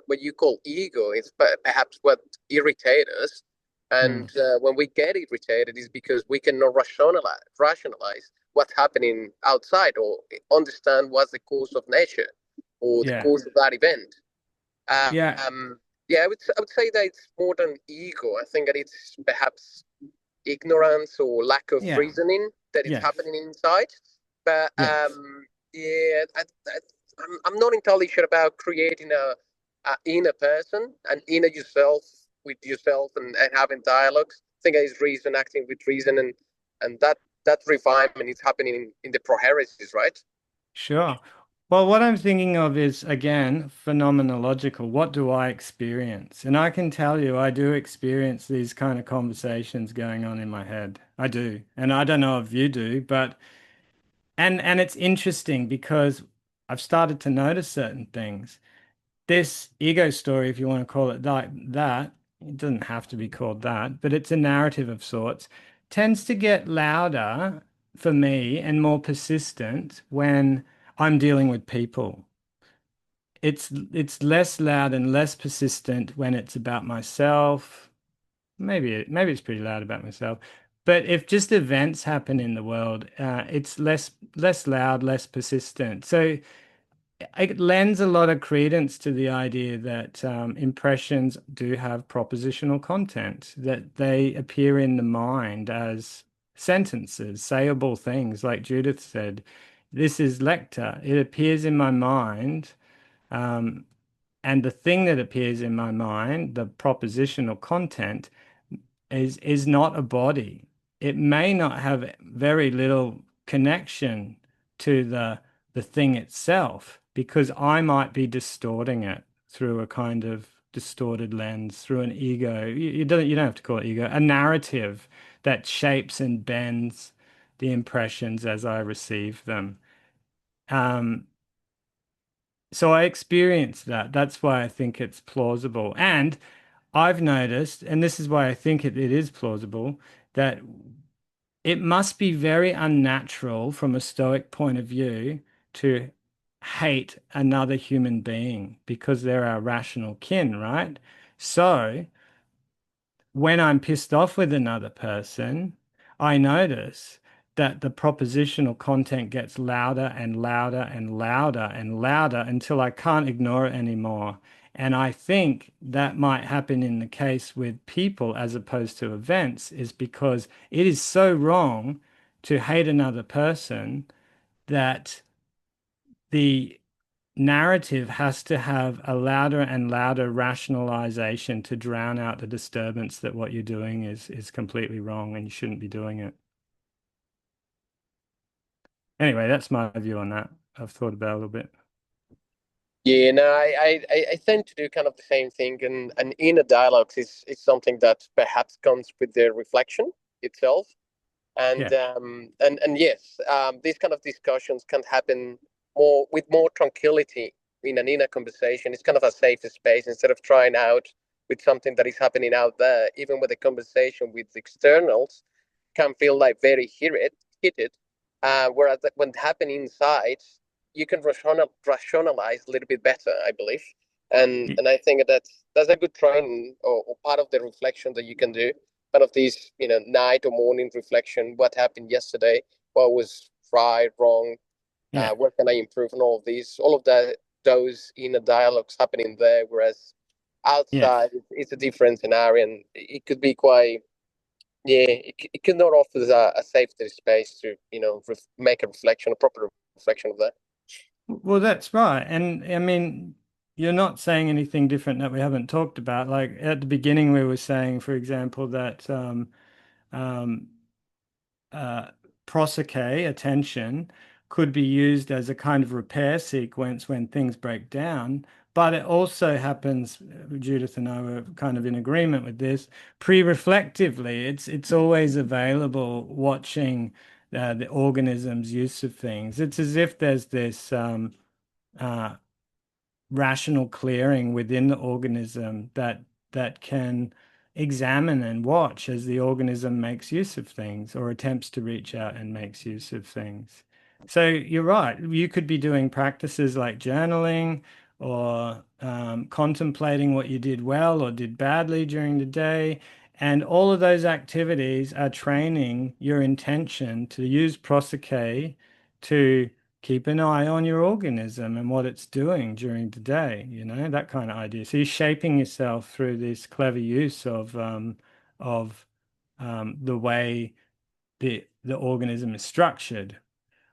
what you call ego is perhaps what irritates us. Hmm. And when we get irritated, is because we cannot rationalize what's happening outside or understand what's the course of nature or the Yeah. course of that event. Yeah. Yeah, I would say that it's more than ego. I think that it's perhaps ignorance or lack of Yeah. reasoning that is Yes. happening inside. But Yes. yeah, I'm not entirely sure about creating a inner person, an inner yourself with yourself, and having dialogues. I think it's reason acting with reason, and that refinement is happening in the proheresis, right? Sure. Well, what I'm thinking of is, again, phenomenological. What do I experience? And I can tell you, I do experience these kind of conversations going on in my head. I do. And I don't know if you do, but and it's interesting because I've started to notice certain things. This ego story, if you want to call it that, it doesn't have to be called that, but it's a narrative of sorts, tends to get louder for me and more persistent when I'm dealing with people. It's less loud and less persistent when it's about myself. Maybe it's pretty loud about myself. But if just events happen in the world, it's less loud, less persistent. So it lends a lot of credence to the idea that impressions do have propositional content, that they appear in the mind as sentences, sayable things, like Judith said. This is lector. It appears in my mind, um, and the thing that appears in my mind, the propositional content, is not a body. It may not have very little connection to the thing itself because I might be distorting it through a kind of distorted lens, through an ego. You don't have to call it ego, a narrative that shapes and bends the impressions as I receive them. Um, so I experience that. That's why I think it's plausible. And I've noticed, and this is why I think it is plausible, that it must be very unnatural from a Stoic point of view to hate another human being because they're our rational kin, right? So when I'm pissed off with another person, I notice that the propositional content gets louder and louder and louder and louder until I can't ignore it anymore. And I think that might happen in the case with people as opposed to events, is because it is so wrong to hate another person that the narrative has to have a louder and louder rationalization to drown out the disturbance that what you're doing is completely wrong and you shouldn't be doing it. Anyway, that's my view on that. I've thought about it a little bit. Yeah, no, I tend to do kind of the same thing, and inner dialogues is something that perhaps comes with the reflection itself. And Yeah. yes, these kind of discussions can happen more tranquility in an inner conversation. It's kind of a safer space instead of trying out with something that is happening out there. Even with the conversation with externals, can feel like very heated. Whereas when it happen inside, you can rationalize a little bit better, I believe. And Y- and I think that's a good training or part of the reflection that you can do, kind of this, night or morning reflection. What happened yesterday? What was right, wrong? Yeah. Where can I improve on all of these? All of that, those inner dialogues happening there. Whereas Yes. outside, it's a different scenario, and it could be quite Yeah, it could not offer a safety space to, make a reflection, a proper reflection of that. Well, that's right. And I mean, you're not saying anything different that we haven't talked about. Like at the beginning, we were saying, for example, that um, uh, prosoche, attention, could be used as a kind of repair sequence when things break down. But it also happens, Judith and I were kind of in agreement with this, pre-reflectively. It's always available watching the organism's use of things. It's as if there's this uh, rational clearing within the organism that can examine and watch as the organism makes use of things or attempts to reach out and makes use of things. So you're right. You could be doing practices like journaling or contemplating what you did well or did badly during the day. And all of those activities are training your intention to use prosoche to keep an eye on your organism and what it's doing during the day, that kind of idea. So you're shaping yourself through this clever use of the way the organism is structured,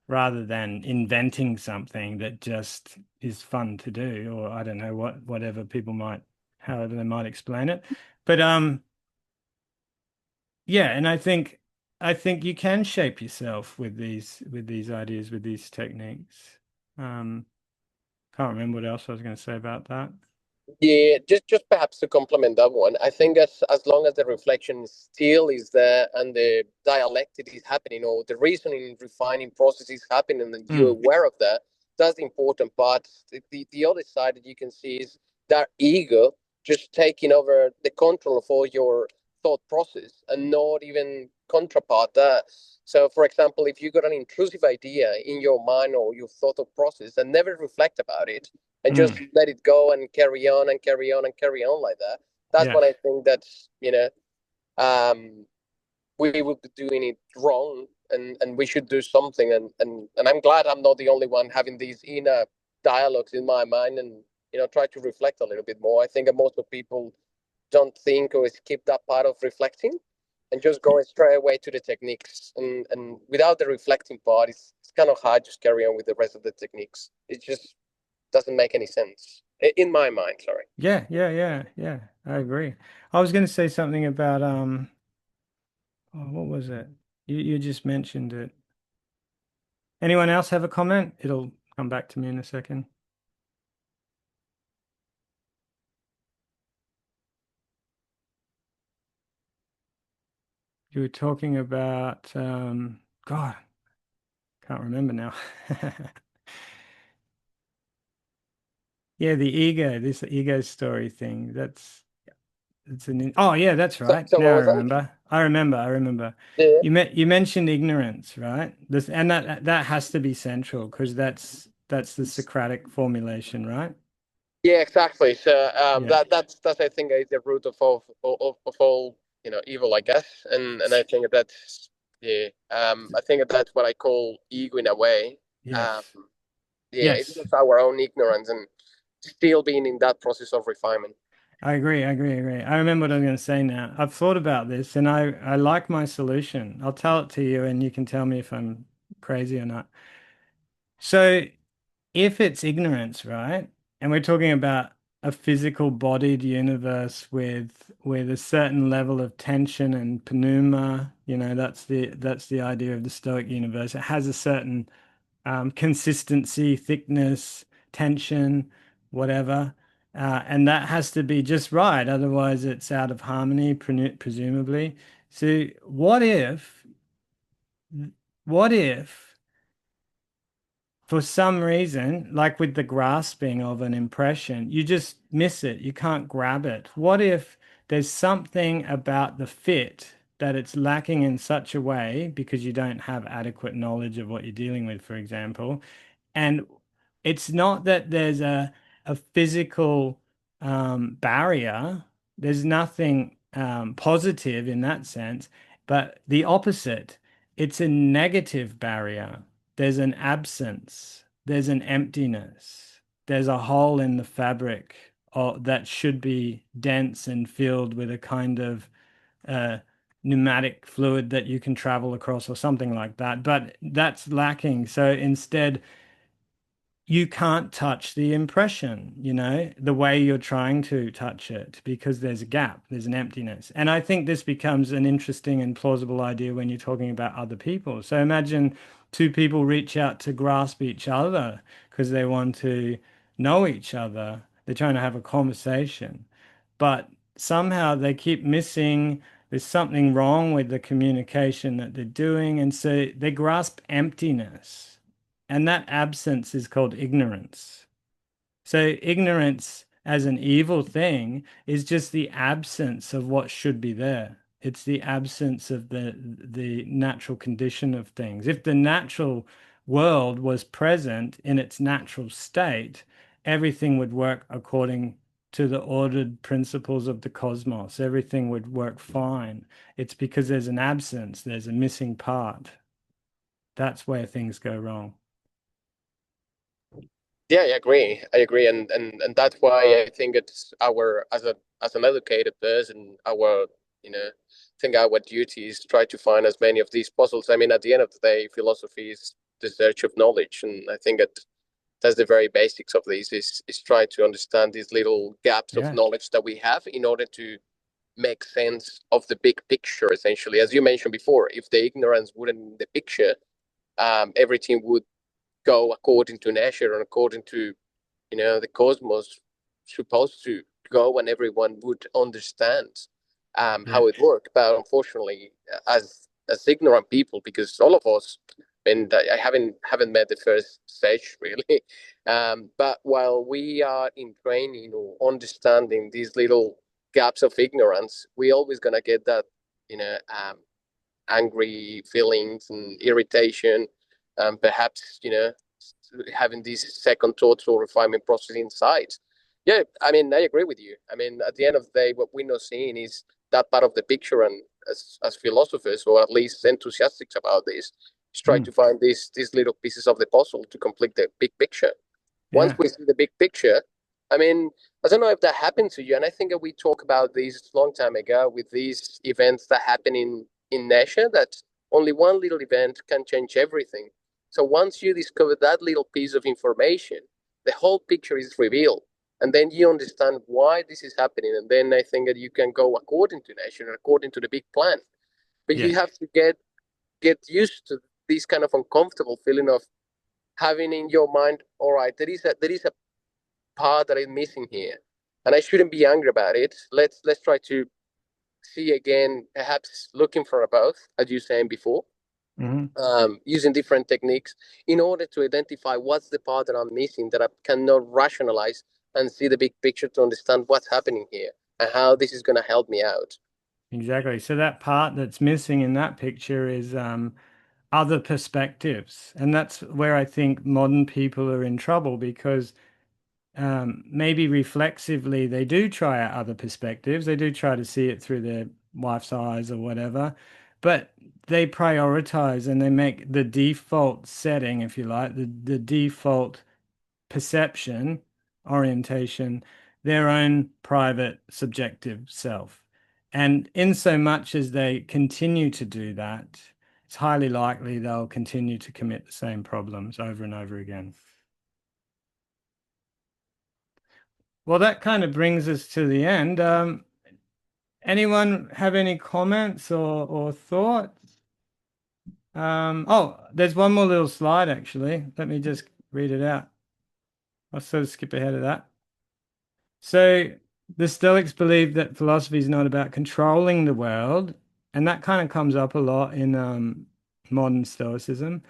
rather than inventing something that just is fun to do, or I don't know whatever people might, however they might explain it. But yeah, and I think you can shape yourself with these ideas, with these techniques. Um, can't remember what else I was going to say about that. Yeah, just perhaps to complement that one, I think as long as the reflection still is there and the dialectic is happening, or the reasoning refining process is happening, and you're aware of that, that's the important part. The other side that you can see is that ego just taking over the control of all your thought process and not even contrapart that. So, for example, if you got an intrusive idea in your mind or your thought of process and never reflect about it, and just let it go and carry on and carry on and carry on like that. That's Yeah. when I think that's, we would be doing it wrong, and we should do something. And I'm glad I'm not the only one having these inner dialogues in my mind, and, try to reflect a little bit more. I think that most of people don't think or skip that part of reflecting and just going straight away to the techniques. And without the reflecting part, it's kind of hard to carry on with the rest of the techniques. It just doesn't make any sense in my mind. Sorry. Yeah. I agree. I was going to say something about what was it? You just mentioned it. Anyone else have a comment? It'll come back to me in a second. You were talking about God, can't remember now. Yeah, this ego story thing. Oh yeah, that's So, right. so Now I what was that? remember. I remember. Yeah. You mentioned ignorance, right? And that has to be central because that's the Socratic formulation, right? Yeah, exactly. So Yeah. that's I think is the root of all, evil, I guess. And I think that's, yeah. I think that's what I call ego in a way. Um, Yes. yeah, it's Yes. just our own ignorance and still being in that process of refinement. I agree. I remember what I'm going to say now. I've thought about this and I like my solution. I'll tell it to you and you can tell me if I'm crazy or not. So if it's ignorance, right? And we're talking about a physical bodied universe with a certain level of tension and pneuma, that's the idea of the Stoic universe. It has a certain consistency, thickness, tension, whatever. And that has to be just right. Otherwise, it's out of harmony, presumably. So, what if, for some reason, like with the grasping of an impression, you just miss it? You can't grab it. What if there's something about the fit that it's lacking in such a way because you don't have adequate knowledge of what you're dealing with, for example? And it's not that there's a physical barrier. There's nothing positive in that sense, but the opposite. It's a negative barrier. There's an absence. There's an emptiness. There's a hole in the fabric that should be dense and filled with a kind of uh, pneumatic fluid that you can travel across or something like that. But that's lacking. So instead, you can't touch the impression, the way you're trying to touch it because there's a gap, there's an emptiness. And I think this becomes an interesting and plausible idea when you're talking about other people. So imagine two people reach out to grasp each other because they want to know each other. They're trying to have a conversation, but somehow they keep missing. There's something wrong with the communication that they're doing. And so they grasp emptiness. And that absence is called ignorance. So ignorance as an evil thing is just the absence of what should be there. It's the absence of the natural condition of things. If the natural world was present in its natural state, everything would work according to the ordered principles of the cosmos. Everything would work fine. It's because there's an absence, there's a missing part. That's where things go wrong. Yeah, I agree, and that's why I think it's our as an educated person, our I think our duty is try to find as many of these puzzles. I mean, at the end of the day, philosophy is the search of knowledge, and I think that's the very basics of this is try to understand these little gaps of Yeah. knowledge that we have in order to make sense of the big picture. Essentially, as you mentioned before, if the ignorance wouldn't in the picture, everything would go according to nature and according to the cosmos supposed to go, and everyone would understand Yeah. how it worked. But unfortunately, as ignorant people, because all of us, and I haven't met the first stage really, but while we are in training or understanding these little gaps of ignorance, we always gonna get that angry feelings and irritation, and perhaps having these second thoughts or refinement process inside. Yeah, I mean, I agree with you. I mean, at the end of the day, what we're not seeing is that part of the picture, and as philosophers, or at least enthusiasts about this, is try Mm. to find these little pieces of the puzzle to complete the big picture. Once Yeah. we see the big picture, I mean, I don't know if that happened to you, and I think that we talked about this long time ago with these events that happen in nature, that only one little event can change everything. So once you discover that little piece of information, the whole picture is revealed, and then you understand why this is happening, and then I think that you can go according to nature and according to the big plan. But Yeah. you have to get used to this kind of uncomfortable feeling of having in your mind, all right, there is a part that is missing here, and I shouldn't be angry about it. Let's try to see again, perhaps looking for a both, as you were saying before, Hmm. using different techniques in order to identify what's the part that I'm missing that I cannot rationalize and see the big picture to understand what's happening here and how this is going to help me out. Exactly. So that part that's missing in that picture is other perspectives. And that's where I think modern people are in trouble because maybe reflexively they do try out other perspectives. They do try to see it through their wife's eyes or whatever, but they prioritize and they make the default setting, if you like, the default perception, orientation, their own private subjective self. And in so much as they continue to do that, it's highly likely they'll continue to commit the same problems over and over again. Well, that kind of brings us to the end. Anyone have any comments or thoughts? Oh, there's one more little slide actually. Let me just read it out. I'll sort of skip ahead of that. So the Stoics believe that philosophy is not about controlling the world, and that kind of comes up a lot in modern Stoicism.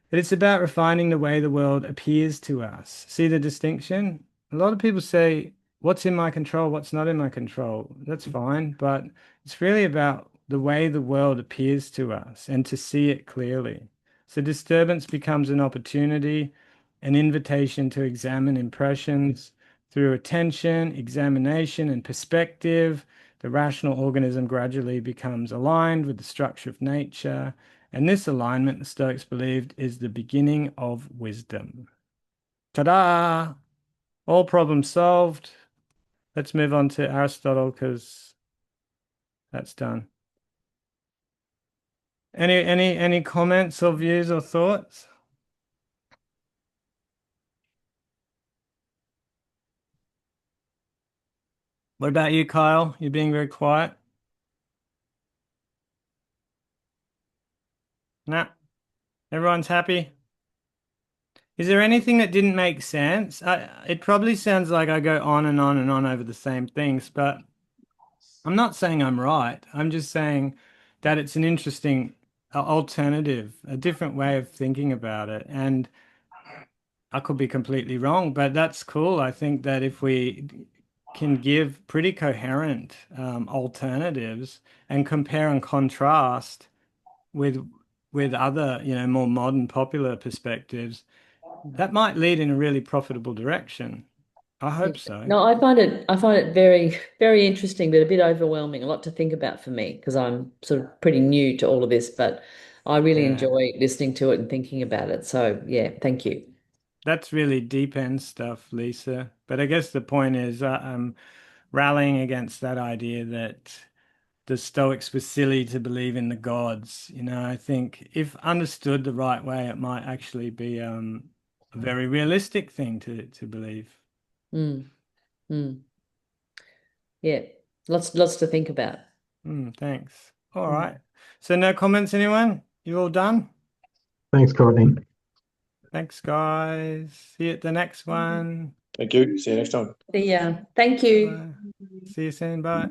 But it's about refining the way the world appears to us. See the distinction? A lot of people say, what's in my control, what's not in my control. That's fine, but it's really about the way the world appears to us and to see it clearly. So disturbance becomes an opportunity, an invitation to examine impressions through attention, examination, and perspective. The rational organism gradually becomes aligned with the structure of nature. And this alignment, the Stoics believed, is the beginning of wisdom. Ta-da! All problems solved. Let's move on to Aristotle because that's done. Any comments or views or thoughts? What about you, Kyle? You're being very quiet. Nah, everyone's happy. Is there anything that didn't make sense? It probably sounds like I go on and on and on over the same things, but I'm not saying I'm right. I'm just saying that it's an interesting alternative, a different way of thinking about it. And I could be completely wrong, but that's cool. I think that if we can give pretty coherent alternatives and compare and contrast with other, more modern popular perspectives, that might lead in a really profitable direction. I Yeah. hope so. No, I find it very, very interesting, but a bit overwhelming, a lot to think about for me because I'm sort of pretty new to all of this, but I really Yeah. enjoy listening to it and thinking about it. So yeah, thank you. That's really deep end stuff, Lisa. But I guess the point is, I'm rallying against that idea that the Stoics were silly to believe in the gods. I think if understood the right way, it might actually be a very realistic thing to believe. Mm, mm. Yeah, lots to think about. Thanks. All Mm. right. So no comments, anyone? You all done? Thanks, Courtney. Thanks, guys. See you at the next one. Thank you. See you next time. See ya. Thank you. Bye. See you soon. Bye.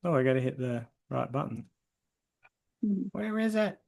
Oh, I got to hit the right button. Where is it?